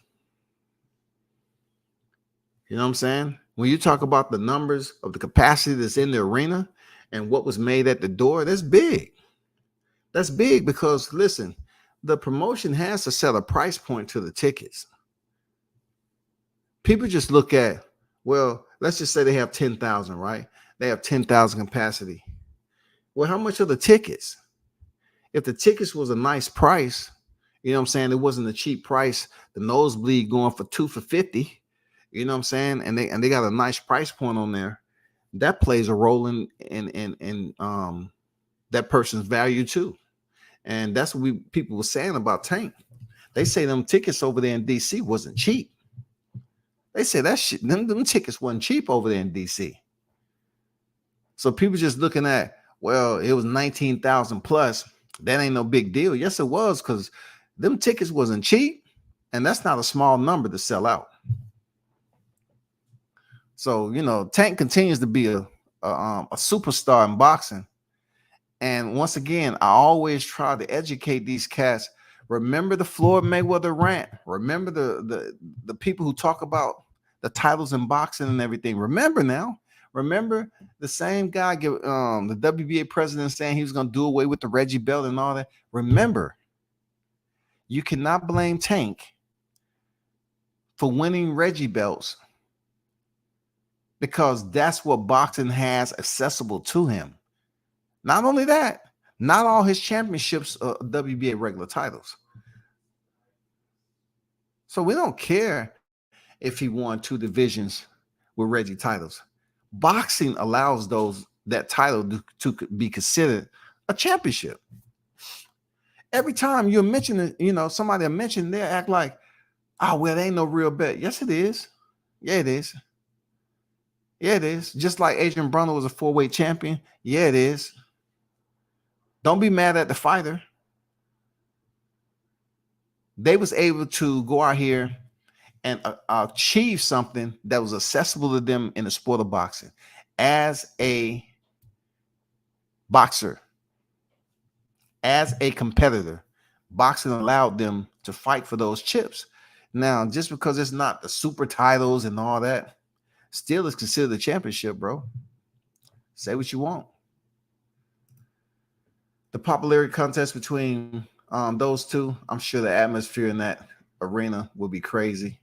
You know what I'm saying? When you talk about the numbers of the capacity that's in the arena and what was made at the door, that's big. That's big because, listen, the promotion has to set a price point to the tickets. People just look at, well, let's just say they have 10,000, right? They have 10,000 capacity. Well, how much are the tickets? If the tickets was a nice price, you know what I'm saying? It wasn't a cheap price. The nosebleed going for 2 for 50. You know what I'm saying? And they got a nice price point on there. That plays a role in that person's value too. And that's what people were saying about Tank. They say them tickets over there in DC wasn't cheap. They say that shit, them tickets wasn't cheap over there in DC. So people just looking at, well, it was 19,000 plus. That ain't no big deal. Yes, it was, because them tickets wasn't cheap, and that's not a small number to sell out. So, you know, Tank continues to be a superstar in boxing. And once again, I always try to educate these cats. Remember the Floyd Mayweather rant. Remember the people who talk about the titles in boxing and everything. Remember now. Remember the same guy, the WBA president, saying he was going to do away with the Reggie belt and all that. Remember, you cannot blame Tank for winning Reggie belts, because that's what boxing has accessible to him. Not only that, not all his championships are WBA regular titles. So we don't care if he won 2 divisions with Reggie titles. Boxing allows that title to be considered a championship. Every time you mention it, you know, somebody mentioned, they act like, oh, well, there ain't no real bet. Yes, it is. Yeah, it is. Yeah, it is. Just like Adrian Broner was a 4-weight champion. Yeah, it is. Don't be mad at the fighter. They was able to go out here and achieve something that was accessible to them in the sport of boxing. As a boxer, as a competitor, boxing allowed them to fight for those chips. Now, just because it's not the super titles and all that, still is considered a championship, bro. Say what you want. The popularity contest between those two, I'm sure the atmosphere in that arena will be crazy.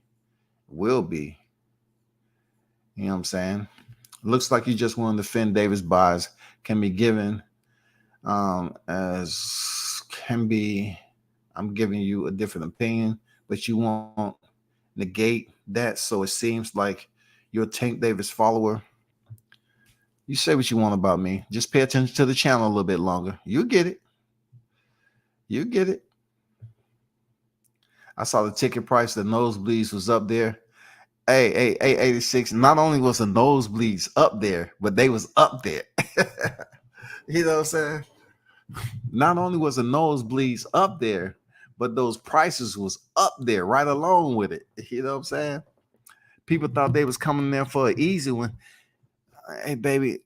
Will be. You know what I'm saying? Looks like you just won the Finn Davis buys. Can be given as can be. I'm giving you a different opinion, but you won't negate that. So it seems like you're a Tank Davis follower. You say what you want about me. Just pay attention to the channel a little bit longer. You get it. You get it. I saw the ticket price. The nosebleeds was up there. Hey, 86. Not only was the nosebleeds up there, but they was up there. You know what I'm saying? Not only was the nosebleeds up there, but those prices was up there right along with it. You know what I'm saying? People thought they was coming there for an easy one. Hey, baby,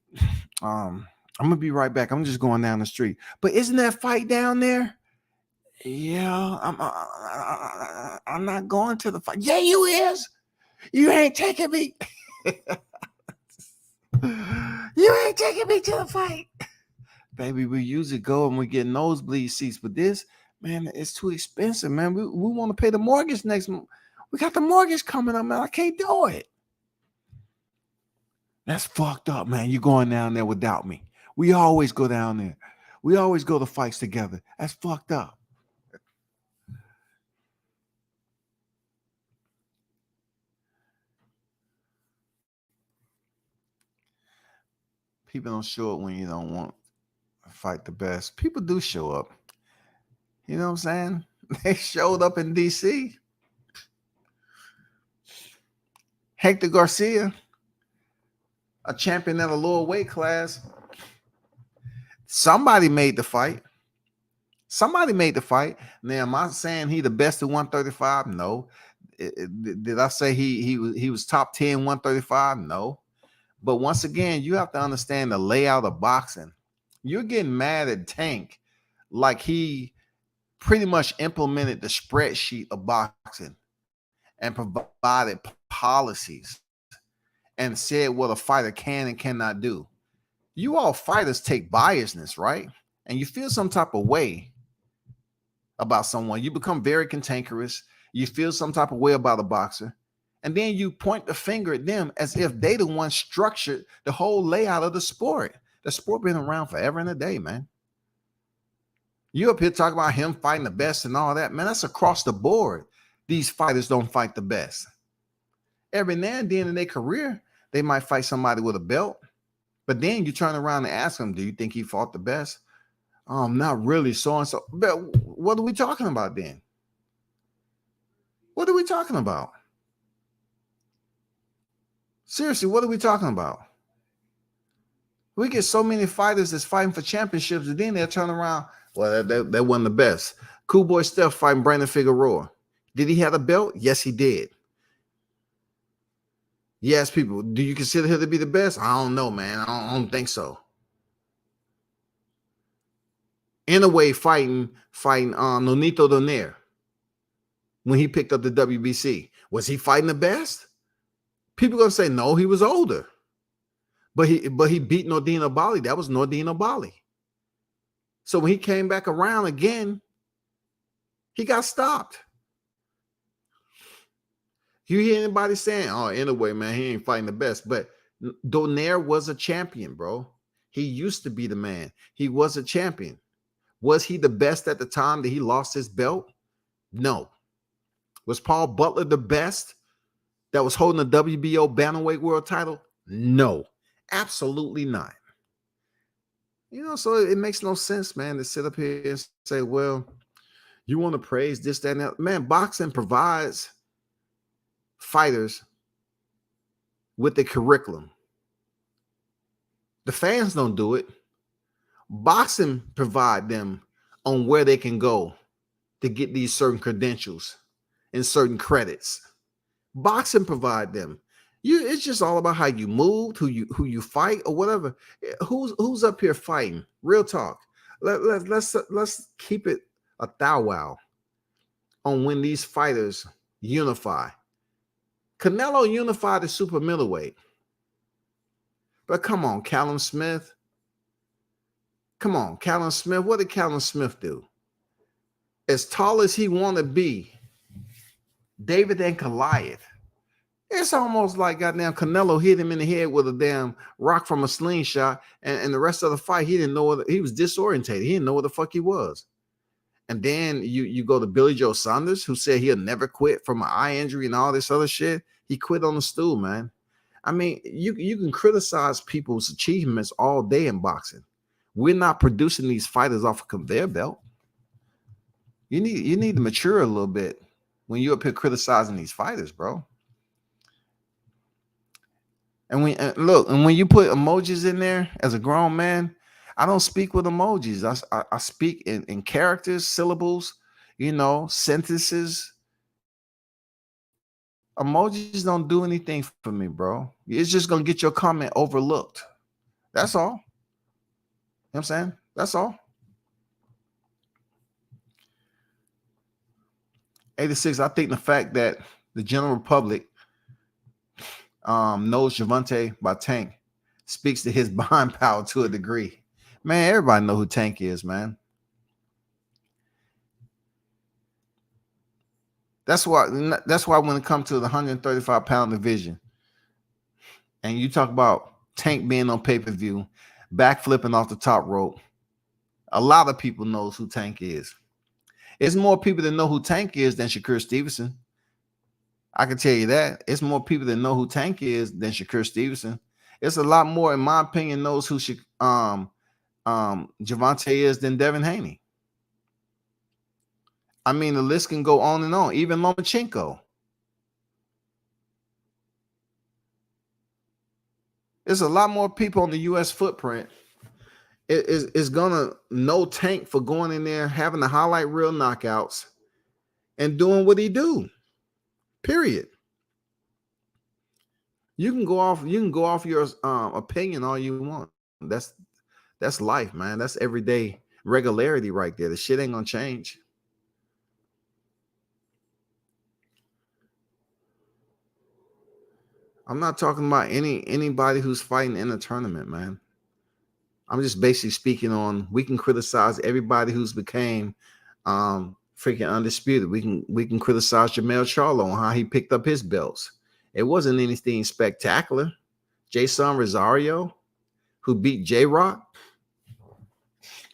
I'm gonna be right back. I'm just going down the street. But isn't that fight down there? Yeah, I'm not going to the fight. Yeah, you is. You ain't taking me. You ain't taking me to the fight. Baby, we usually go and we get nosebleed seats, but this, man, it's too expensive, man. We want to pay the mortgage next month. We got the mortgage coming up, man. I can't do it. That's fucked up, man. You're going down there without me. We always go down there. We always go to fights together. That's fucked up. People don't show up when you don't want to fight the best. People do show up. You know what I'm saying? They showed up in DC. Hector Garcia, a champion at a lower weight class. Somebody made the fight. Somebody made the fight. Now, am I saying he the best at 135? No. Did I say he was top 10 135? No. But once again, you have to understand the layout of boxing. You're getting mad at Tank like he pretty much implemented the spreadsheet of boxing and provided policies and said what a fighter can and cannot do. You all fighters take biasness, right? And you feel some type of way about someone. You become very cantankerous. You feel some type of way about a boxer. And then you point the finger at them as if they the one structured the whole layout of the sport. The sport been around forever and a day, man. You up here talking about him fighting the best and all that, man. That's across the board. These fighters don't fight the best. Every now and then in their career, they might fight somebody with a belt. But then you turn around and ask them, do you think he fought the best? Not really so and so. But what are we talking about then? What are we talking about? Seriously, what are we talking about? We get so many fighters that's fighting for championships, and then they'll turn around. Well, that wasn't the best. Cool Boy Steph fighting Brandon Figueroa. Did he have a belt? Yes, he did. Yes, people, do you consider him to be the best? I don't know, man. I don't think so. In a way, fighting Nonito Donaire when he picked up the WBC. Was he fighting the best? People are gonna say no, he was older. But he beat Nordine Obali. That was Nordine Obali. So when he came back around again, he got stopped. You hear anybody saying, oh, anyway, man, he ain't fighting the best. But Donaire was a champion, bro. He used to be the man. He was a champion. Was he the best at the time that he lost his belt? No. Was Paul Butler the best that was holding the WBO Bantamweight world title? No. Absolutely not. You know, so it makes no sense, man, to sit up here and say, well, you want to praise this, that, and that. Man, boxing provides fighters with the curriculum. The fans don't do it. Boxing provide them on where they can go to get these certain credentials and certain credits. Boxing provide them. It's just all about how you moved, who you fight, or whatever. Who's up here fighting? Real talk. Let's keep it a thou wow on when these fighters unify. Canelo unified the super middleweight. But come on, Callum Smith. Come on, Callum Smith. What did Callum Smith do? As tall as he want to be, David and Goliath. It's almost like goddamn Canelo hit him in the head with a damn rock from a slingshot, and the rest of the fight, he didn't know what, he was disorientated. He didn't know what the fuck he was. And then you go to Billy Joe Saunders, who said he'll never quit from an eye injury and all this other shit. He quit on the stool, man. I mean, you can criticize people's achievements all day in boxing. We're not producing these fighters off a conveyor belt. You need to mature a little bit when you're up here criticizing these fighters, bro. And when you put emojis in there as a grown man, I don't speak with emojis. I speak in characters, syllables, sentences. Emojis don't do anything for me, bro. It's just gonna get your comment overlooked. That's all. You know what I'm saying? That's all. 86. I think the fact that the general public knows Gervonta by Tank speaks to his behind power to a degree. Man, everybody know who Tank is, man. That's why when it comes to the 135-pound division, and you talk about Tank being on pay-per-view, backflipping off the top rope, a lot of people knows who Tank is. It's more people that know who Tank is than Shakur Stevenson. I can tell you that. It's more people that know who Tank is than Shakur Stevenson. It's a lot more, in my opinion, knows who Gervonta is than Devin Haney. I mean, the list can go on and on. Even Lomachenko. There's a lot more people on the U.S. footprint is going to know Tank for going in there, having the highlight reel knockouts, and doing what he do. Period. You can go off your opinion all you want. That's life, man. That's everyday regularity right there. The shit ain't gonna change. I'm not talking about anybody who's fighting in a tournament, man. I'm just basically speaking on, we can criticize everybody who's became freaking undisputed. We can criticize Jermell Charlo on how he picked up his belts. It wasn't anything spectacular. Jason Rosario, who beat J-Rock.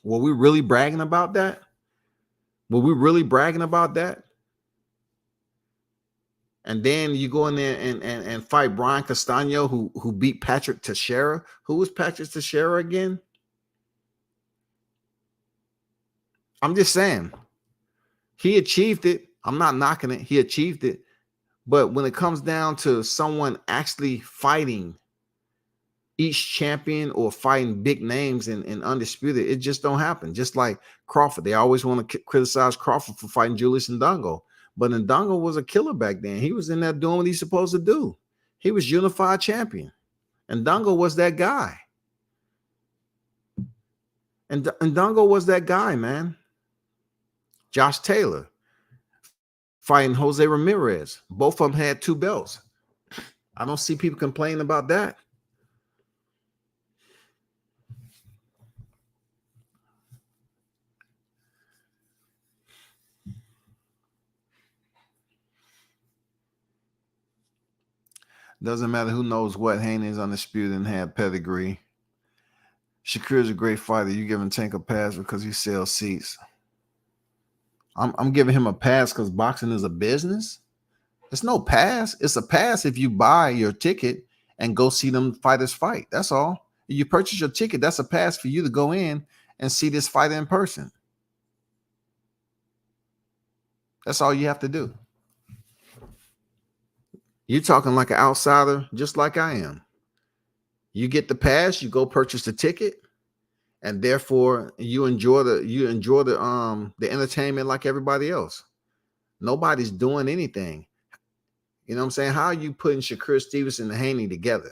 Were we really bragging about that? And then you go in there and fight Brian Castano, who beat Patrick Teixeira. Who was Patrick Teixeira again? I'm just saying. He achieved it. I'm not knocking it. He achieved it. But when it comes down to someone actually fighting each champion or fighting big names in Undisputed, it just don't happen. Just like Crawford. They always want to criticize Crawford for fighting Julius Ndongo. But Ndongo was a killer back then. He was in there doing what he's supposed to do. He was unified champion. Ndongo was that guy. And Ndongo was that guy, man. Josh Taylor fighting Jose Ramirez. Both of them had 2 belts. I don't see people complaining about that. Doesn't matter who knows what. Haney is undisputed and had pedigree. Shakur is a great fighter. You giving Tank a pass because he sells seats. I'm giving him a pass because boxing is a business. It's no pass. It's a pass if you buy your ticket and go see them fighters fight. That's all. If you purchase your ticket, that's a pass for you to go in and see this fighter in person. That's all you have to do. You're talking like an outsider, just like I am. You get the pass, you go purchase the ticket, and therefore you enjoy the entertainment like everybody else. Nobody's doing anything. You know what I'm saying? How are you putting Shakur Stevenson and Haney together?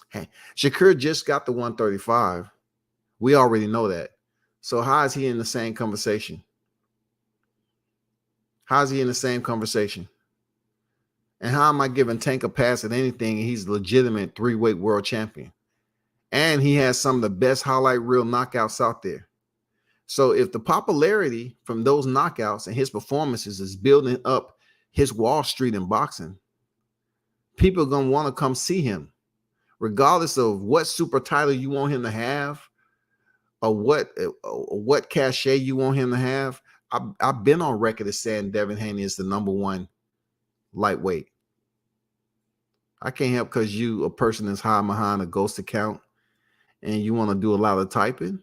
Hey, Shakur just got the 135. We already know that. So how is he in the same conversation? How is he in the same conversation? And how am I giving Tank a pass at anything? He's a legitimate 3-weight world champion. And he has some of the best highlight reel knockouts out there. So if the popularity from those knockouts and his performances is building up his Wall Street in boxing, people are going to want to come see him, regardless of what super title you want him to have or what cachet you want him to have. I've been on record as saying Devin Haney is the #1 lightweight. I can't help because you, a person that's hiding behind a ghost account and you want to do a lot of typing.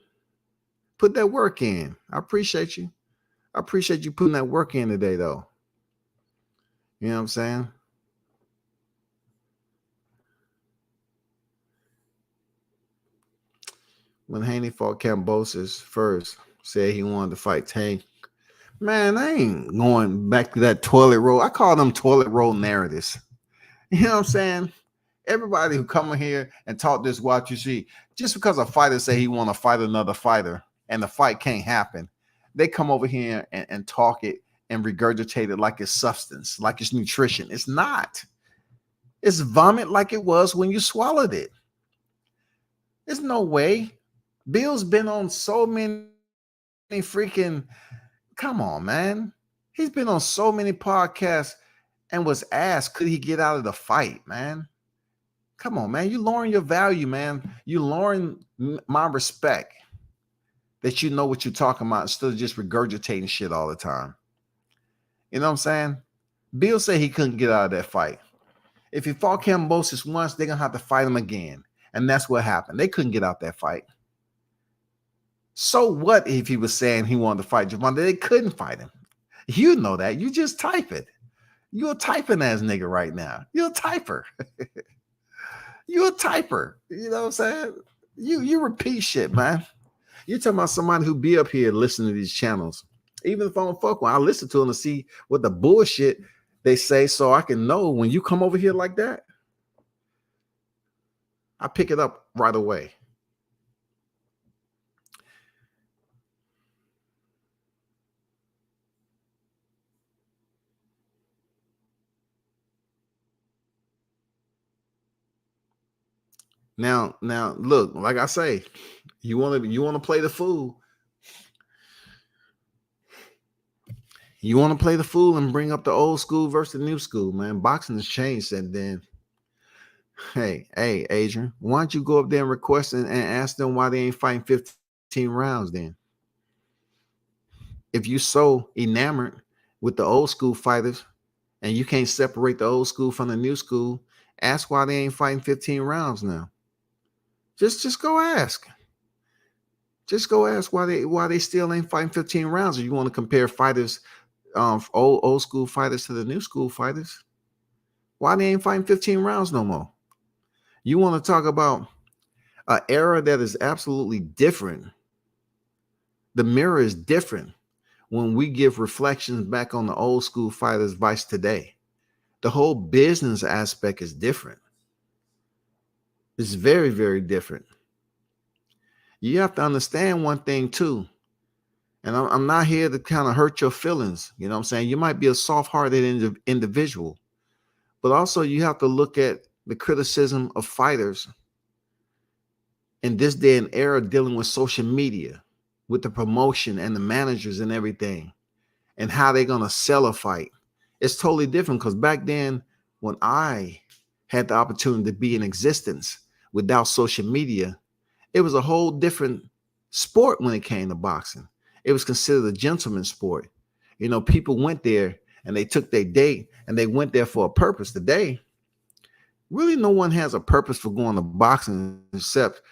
Put that work in. I appreciate you. I appreciate you putting that work in today, though. You know what I'm saying? When Haney fought Kambosos first, said he wanted to fight Tank. Man, I ain't going back to that toilet roll. I call them toilet roll narratives. You know what I'm saying? Everybody who come in here and talk this what you see, just because a fighter say he want to fight another fighter and the fight can't happen, they come over here and talk it and regurgitate it like it's substance, like it's nutrition. It's not. It's vomit like it was when you swallowed it. There's no way. Bill's been on so many freaking, come on, man. He's been on so many podcasts and was asked, could he get out of the fight, man? Come on, man. You lowering your value, man. You lowering my respect that you know what you're talking about instead of just regurgitating shit all the time. You know what I'm saying? Bill said he couldn't get out of that fight. If he fought Kambosos once, they're going to have to fight him again. And that's what happened. They couldn't get out that fight. So what if he was saying he wanted to fight Javante? They couldn't fight him. You know that. You just type it. You're a typing ass nigga right now. You're a typer. You're a typer. You know what I'm saying? You repeat shit, man. You're talking about somebody who be up here listening to these channels. Even if I don't fuck with, I listen to them to see what the bullshit they say so I can know when you come over here like that. I pick it up right away. Now, look, like I say, you want to play the fool. You want to play the fool and bring up the old school versus the new school, man. Boxing has changed and then. Hey, Adrian, why don't you go up there and request and ask them why they ain't fighting 15 rounds then? If you so enamored with the old school fighters and you can't separate the old school from the new school, ask why they ain't fighting 15 rounds now. Just go ask. Just go ask why they still ain't fighting 15 rounds. Or you want to compare fighters, old school fighters to the new school fighters? Why they ain't fighting 15 rounds no more? You want to talk about an era that is absolutely different. The mirror is different when we give reflections back on the old school fighters vice today. The whole business aspect is different. It's very, very different. You have to understand one thing too. And I'm not here to kind of hurt your feelings. You know what I'm saying? You might be a soft-hearted individual, but also you have to look at the criticism of fighters in this day and era dealing with social media, with the promotion and the managers and everything, and how they're going to sell a fight. It's totally different because back then, when I had the opportunity to be in existence without social media, it was a whole different sport when it came to boxing. It was considered a gentleman's sport. You know, people went there and they took their date and they went there for a purpose. Today, really no one has a purpose for going to boxing except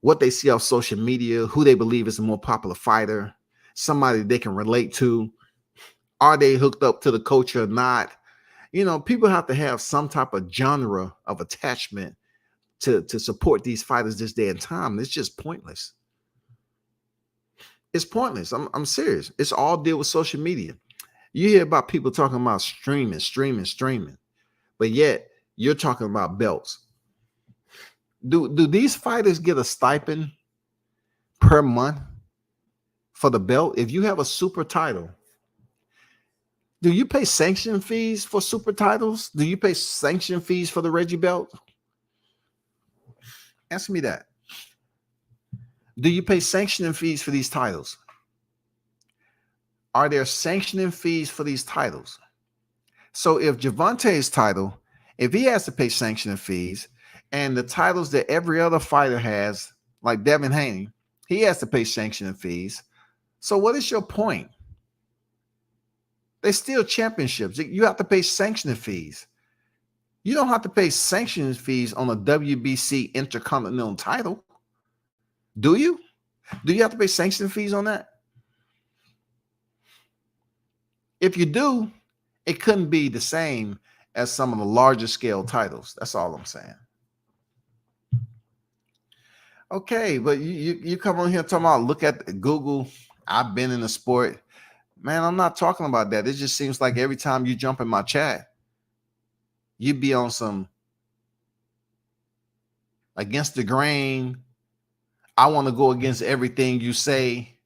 what they see off social media, who they believe is a more popular fighter, somebody they can relate to. Are they hooked up to the coach or not? You know, people have to have some type of genre of attachment to support these fighters this day and time. It's just pointless. It's pointless. I'm serious. It's all deal with social media. You hear about people talking about streaming, but yet you're talking about belts. Do these fighters get a stipend per month for the belt? If you have a super title, do you pay sanction fees for super titles? Do you pay sanction fees for the Reggie belt? Answer me that. Do you pay sanctioning fees for these titles? Are there sanctioning fees for these titles? So if Gervonta's title, if he has to pay sanctioning fees, and the titles that every other fighter has, like Devin Haney, he has to pay sanctioning fees. So what is your point? They're still championships. You have to pay sanctioning fees. You don't have to pay sanctioning fees on a WBC Intercontinental title. Do you? Do you have to pay sanctioning fees on that? If you do, it couldn't be the same as some of the larger scale titles. That's all I'm saying. Okay, but you come on here talking about look at Google. I've been in the sport. Man, I'm not talking about that. It just seems like every time you jump in my chat, you be on some against the grain. I want to go against everything you say.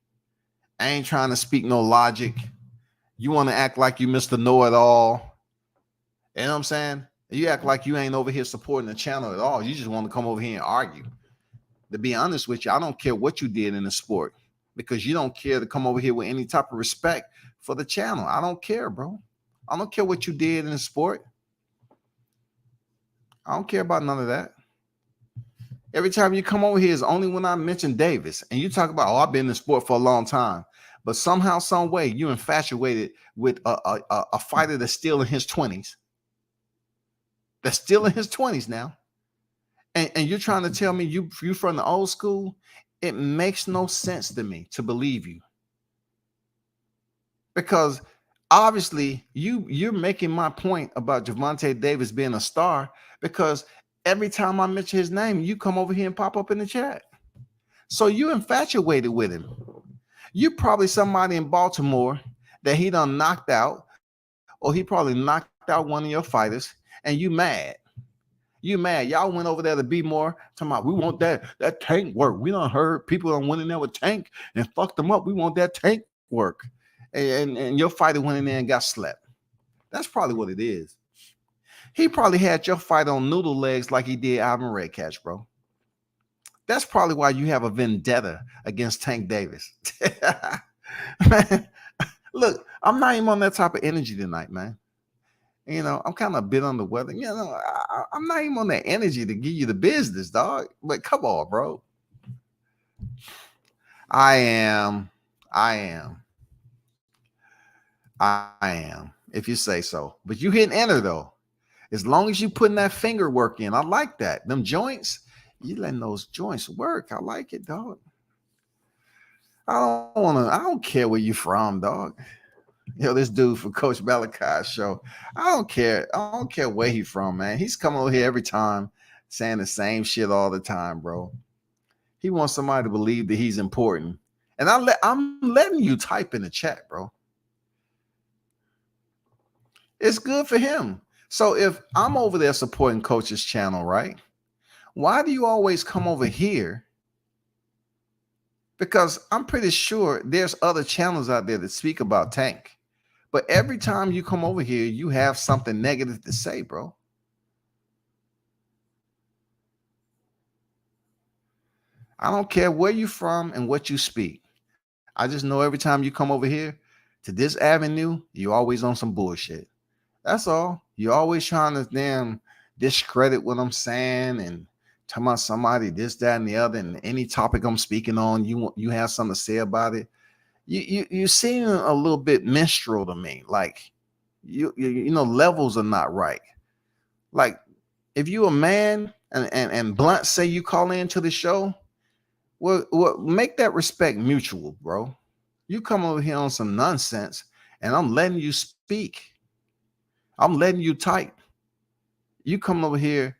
I ain't trying to speak no logic. You want to act like you Mr. Know-it-all. You know what I'm saying? You act like you ain't over here supporting the channel at all. You just want to come over here and argue. To be honest with you, I don't care what you did in the sport because you don't care to come over here with any type of respect for the channel. I don't care, bro. I don't care what you did in the sport. I don't care about none of that. Every time you come over here is only when I mention Davis and you talk about, oh, I've been in the sport for a long time. But somehow, some way, you infatuated with a fighter that's still in his 20s. That's still in his 20s now. And you're trying to tell me you from the old school? It makes no sense to me to believe you. Because obviously you're making my point about Gervonta Davis being a star because every time I mention his name, you come over here and pop up in the chat. So you infatuated with him. You probably somebody in Baltimore that he done knocked out, or he probably knocked out one of your fighters, and you mad. You mad. Y'all went over there to be more talking about we want that tank work. We done heard people done went in there with tank and fucked them up. We want that tank work. And your fighter went in there and got slept. That's probably what it is. He probably had your fight on noodle legs like he did Ivan Redcatch, bro. That's probably why you have a vendetta against Tank Davis. Man, look, I'm not even on that type of energy tonight, man. You know, I'm kind of a bit on the weather. You know, I'm not even on that energy to give you the business, dog. But come on, bro. I am. If you say so. But you hit enter, though. As long as you putting that finger work in, I like that. Them joints, you letting those joints work. I like it, dog. I don't care where you from, dog. Yo, this dude for Coach Malachi's show. I don't care. I don't care where he from, man. He's coming over here every time saying the same shit all the time, bro. He wants somebody to believe that he's important. And I'm letting you type in the chat, bro. It's good for him. So if I'm over there supporting Coach's channel, right? Why do you always come over here? Because I'm pretty sure there's other channels out there that speak about Tank. But every time you come over here, you have something negative to say, bro. I don't care where you're from and what you speak. I just know every time you come over here to this avenue, you're always on some bullshit. That's all. You're always trying to damn discredit what I'm saying and talking about somebody, this, that, and the other, and any topic I'm speaking on, you have something to say about it. You seem a little bit minstrel to me. Like you know, levels are not right. Like if you a man and Blunt say you call into the show, well, make that respect mutual, bro. You come over here on some nonsense, and I'm letting you speak. I'm letting you type. You come over here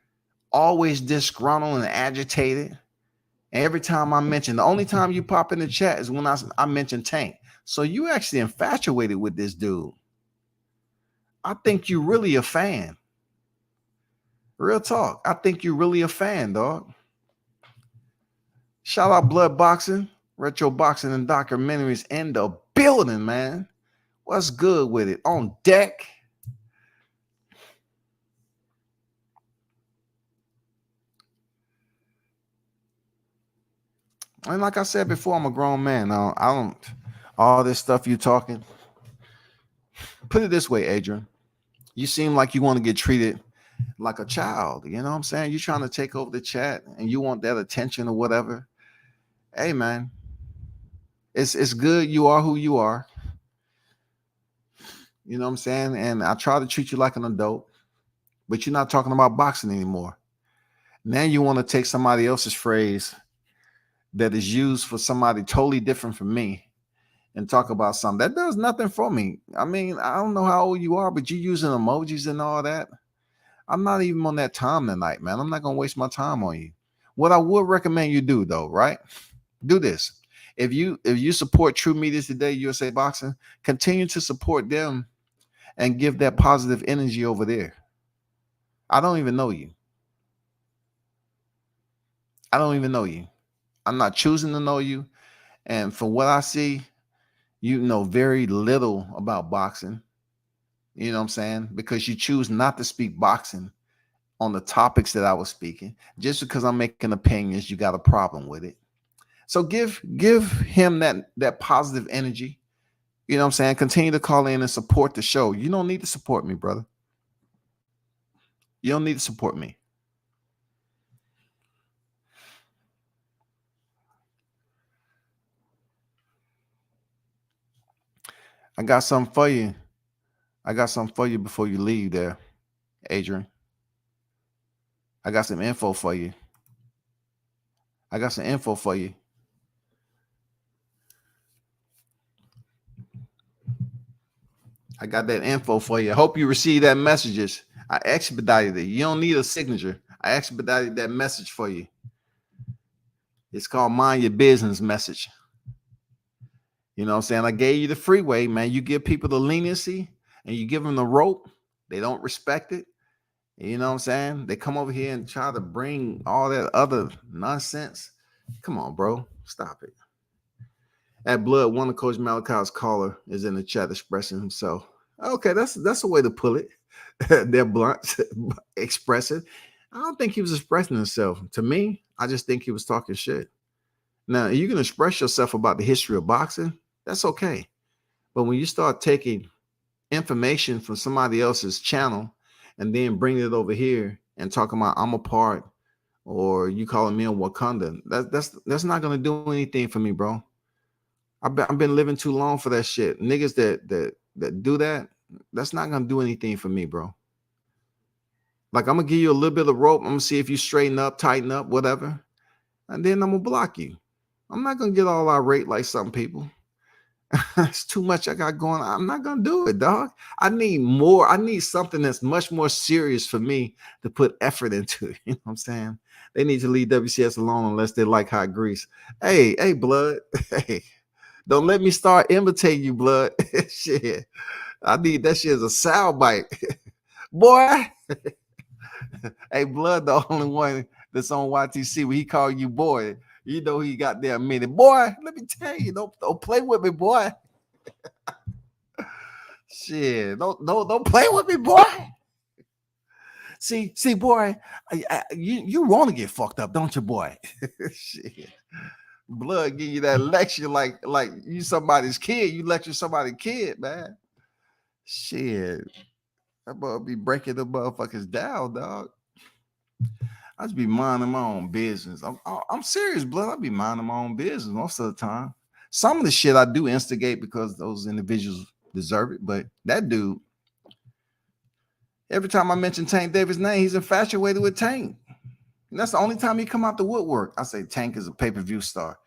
always disgruntled and agitated. And every time I mention, the only time you pop in the chat is when I mention Tank. So you actually infatuated with this dude. I think you really a fan. Real talk. I think you really a fan, dog. Shout out Blood Boxing, Retro Boxing and Documentaries in the building, man. What's good with it? On deck. And like I said before, I'm a grown man. I don't all this stuff you talking. Put it this way, Adrian. You seem like you want to get treated like a child. You know what I'm saying? You're trying to take over the chat and you want that attention or whatever. Hey, man. It's good you are who you are. You know what I'm saying? And I try to treat you like an adult, but you're not talking about boxing anymore. Now you want to take somebody else's phrase that is used for somebody totally different from me and talk about something that does nothing for me. I mean, I don't know how old you are, but you using emojis and all that. I'm not even on that time tonight, man. I'm not going to waste my time on you. What I would recommend you do, though, right? Do this. If you support True Media Today, USA Boxing, continue to support them and give that positive energy over there. I don't even know you. I don't even know you. I'm not choosing to know you. And from what I see, you know very little about boxing. You know what I'm saying? Because you choose not to speak boxing on the topics that I was speaking. Just because I'm making opinions, you got a problem with it. So give him that positive energy. You know what I'm saying? Continue to call in and support the show. You don't need to support me, brother. You don't need to support me. I got something for you. I got something for you before you leave there, Adrian. I got some info for you. I got some info for you. I got that info for you. I hope you receive that messages. I expedited it. You don't need a signature. I expedited that message for you. It's called Mind Your Business message. You know what I'm saying? I gave you the freeway, man. You give people the leniency and you give them the rope. They don't respect it. You know what I'm saying? They come over here and try to bring all that other nonsense. Come on, bro. Stop it. At Blood, one of Coach Malachi's caller is in the chat expressing himself. Okay, that's a way to pull it. They're blunt, expressing. I don't think he was expressing himself. To me, I just think he was talking shit. Now, you can express yourself about the history of boxing. That's okay. But when you start taking information from somebody else's channel and then bring it over here and talking about I'm a part or you calling me a Wakanda, that's not going to do anything for me, bro. I've been living too long for that shit. Niggas that do that, that's not gonna do anything for me, bro. Like I'm gonna give you a little bit of rope. I'm gonna see if you straighten up, tighten up, whatever, and then I'm gonna block you. I'm not gonna get all irate like some people. It's too much I got going on. I'm not gonna do it, dog. I need more. I need something that's much more serious for me to put effort into. You know what I'm saying? They need to leave WCS alone unless they like hot grease. Hey, blood. Hey, don't let me start imitating you, blood. Shit. I need that shit as a soundbite. Boy. Hey, blood, the only one that's on YTC when he call you boy. You know he got there a minute. Boy, let me tell you, don't play with me, boy. Shit, don't play with me, boy. See, boy, you want to get fucked up, don't you, boy? Shit. Blood give you that lecture like you somebody's kid. You lecture somebody's kid, man. Shit. That boy be breaking the motherfuckers down, dog. I just be minding my own business. I'm serious, blood. I be minding my own business most of the time. Some of the shit I do instigate because those individuals deserve it. But that dude, every time I mention Tank Davis' name, he's infatuated with Tank. And that's the only time he come out the woodwork. I say Tank is a pay-per-view star.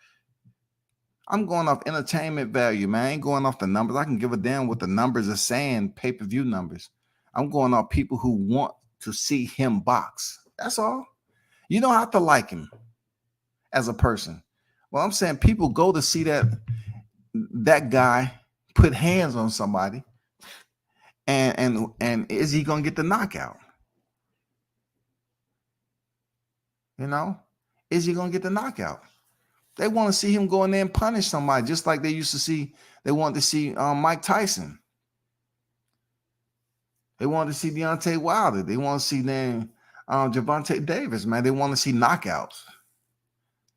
I'm going off entertainment value, man. I ain't going off the numbers. I can give a damn what the numbers are saying, pay-per-view numbers. I'm going off people who want to see him box. That's all. You don't have to like him as a person. Well, I'm saying people go to see that guy put hands on somebody, and is he gonna get the knockout? You know, is he gonna get the knockout? They want to see him go in there and punish somebody, just like they used to see. They wanted to see Mike Tyson. They wanted to see Deontay Wilder. They want to see then Gervonta Davis. Man, they want to see knockouts.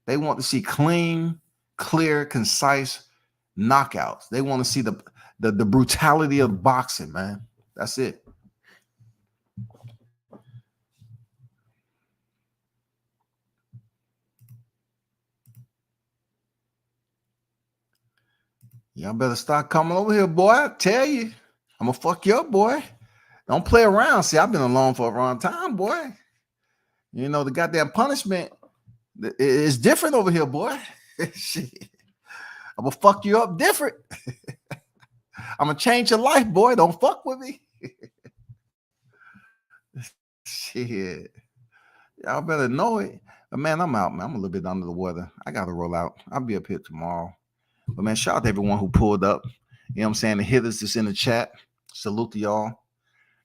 They want to see clean, clear, concise knockouts. They want to see the brutality of boxing, man. That's it. Y'all better start coming over here, boy. I tell you, I'm gonna fuck you up, boy. Don't play around. See, I've been alone for a long time, boy. You know, the goddamn punishment is different over here, boy. Shit. I'm gonna fuck you up different. I'm gonna change your life, boy. Don't fuck with me. Shit. Y'all better know it. But man, I'm out, man. I'm a little bit under the weather. I gotta roll out. I'll be up here tomorrow. But man, shout out to everyone who pulled up. You know what I'm saying? The hitters that's in the chat. Salute to y'all.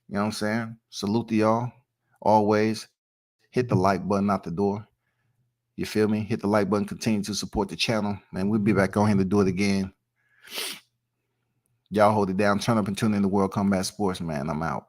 You know what I'm saying? Salute to y'all. Always hit the like button out the door. You feel me? Hit the like button. Continue to support the channel. Man, we'll be back on here to do it again. Y'all hold it down. Turn up and tune in to World Combat Sports, man. I'm out.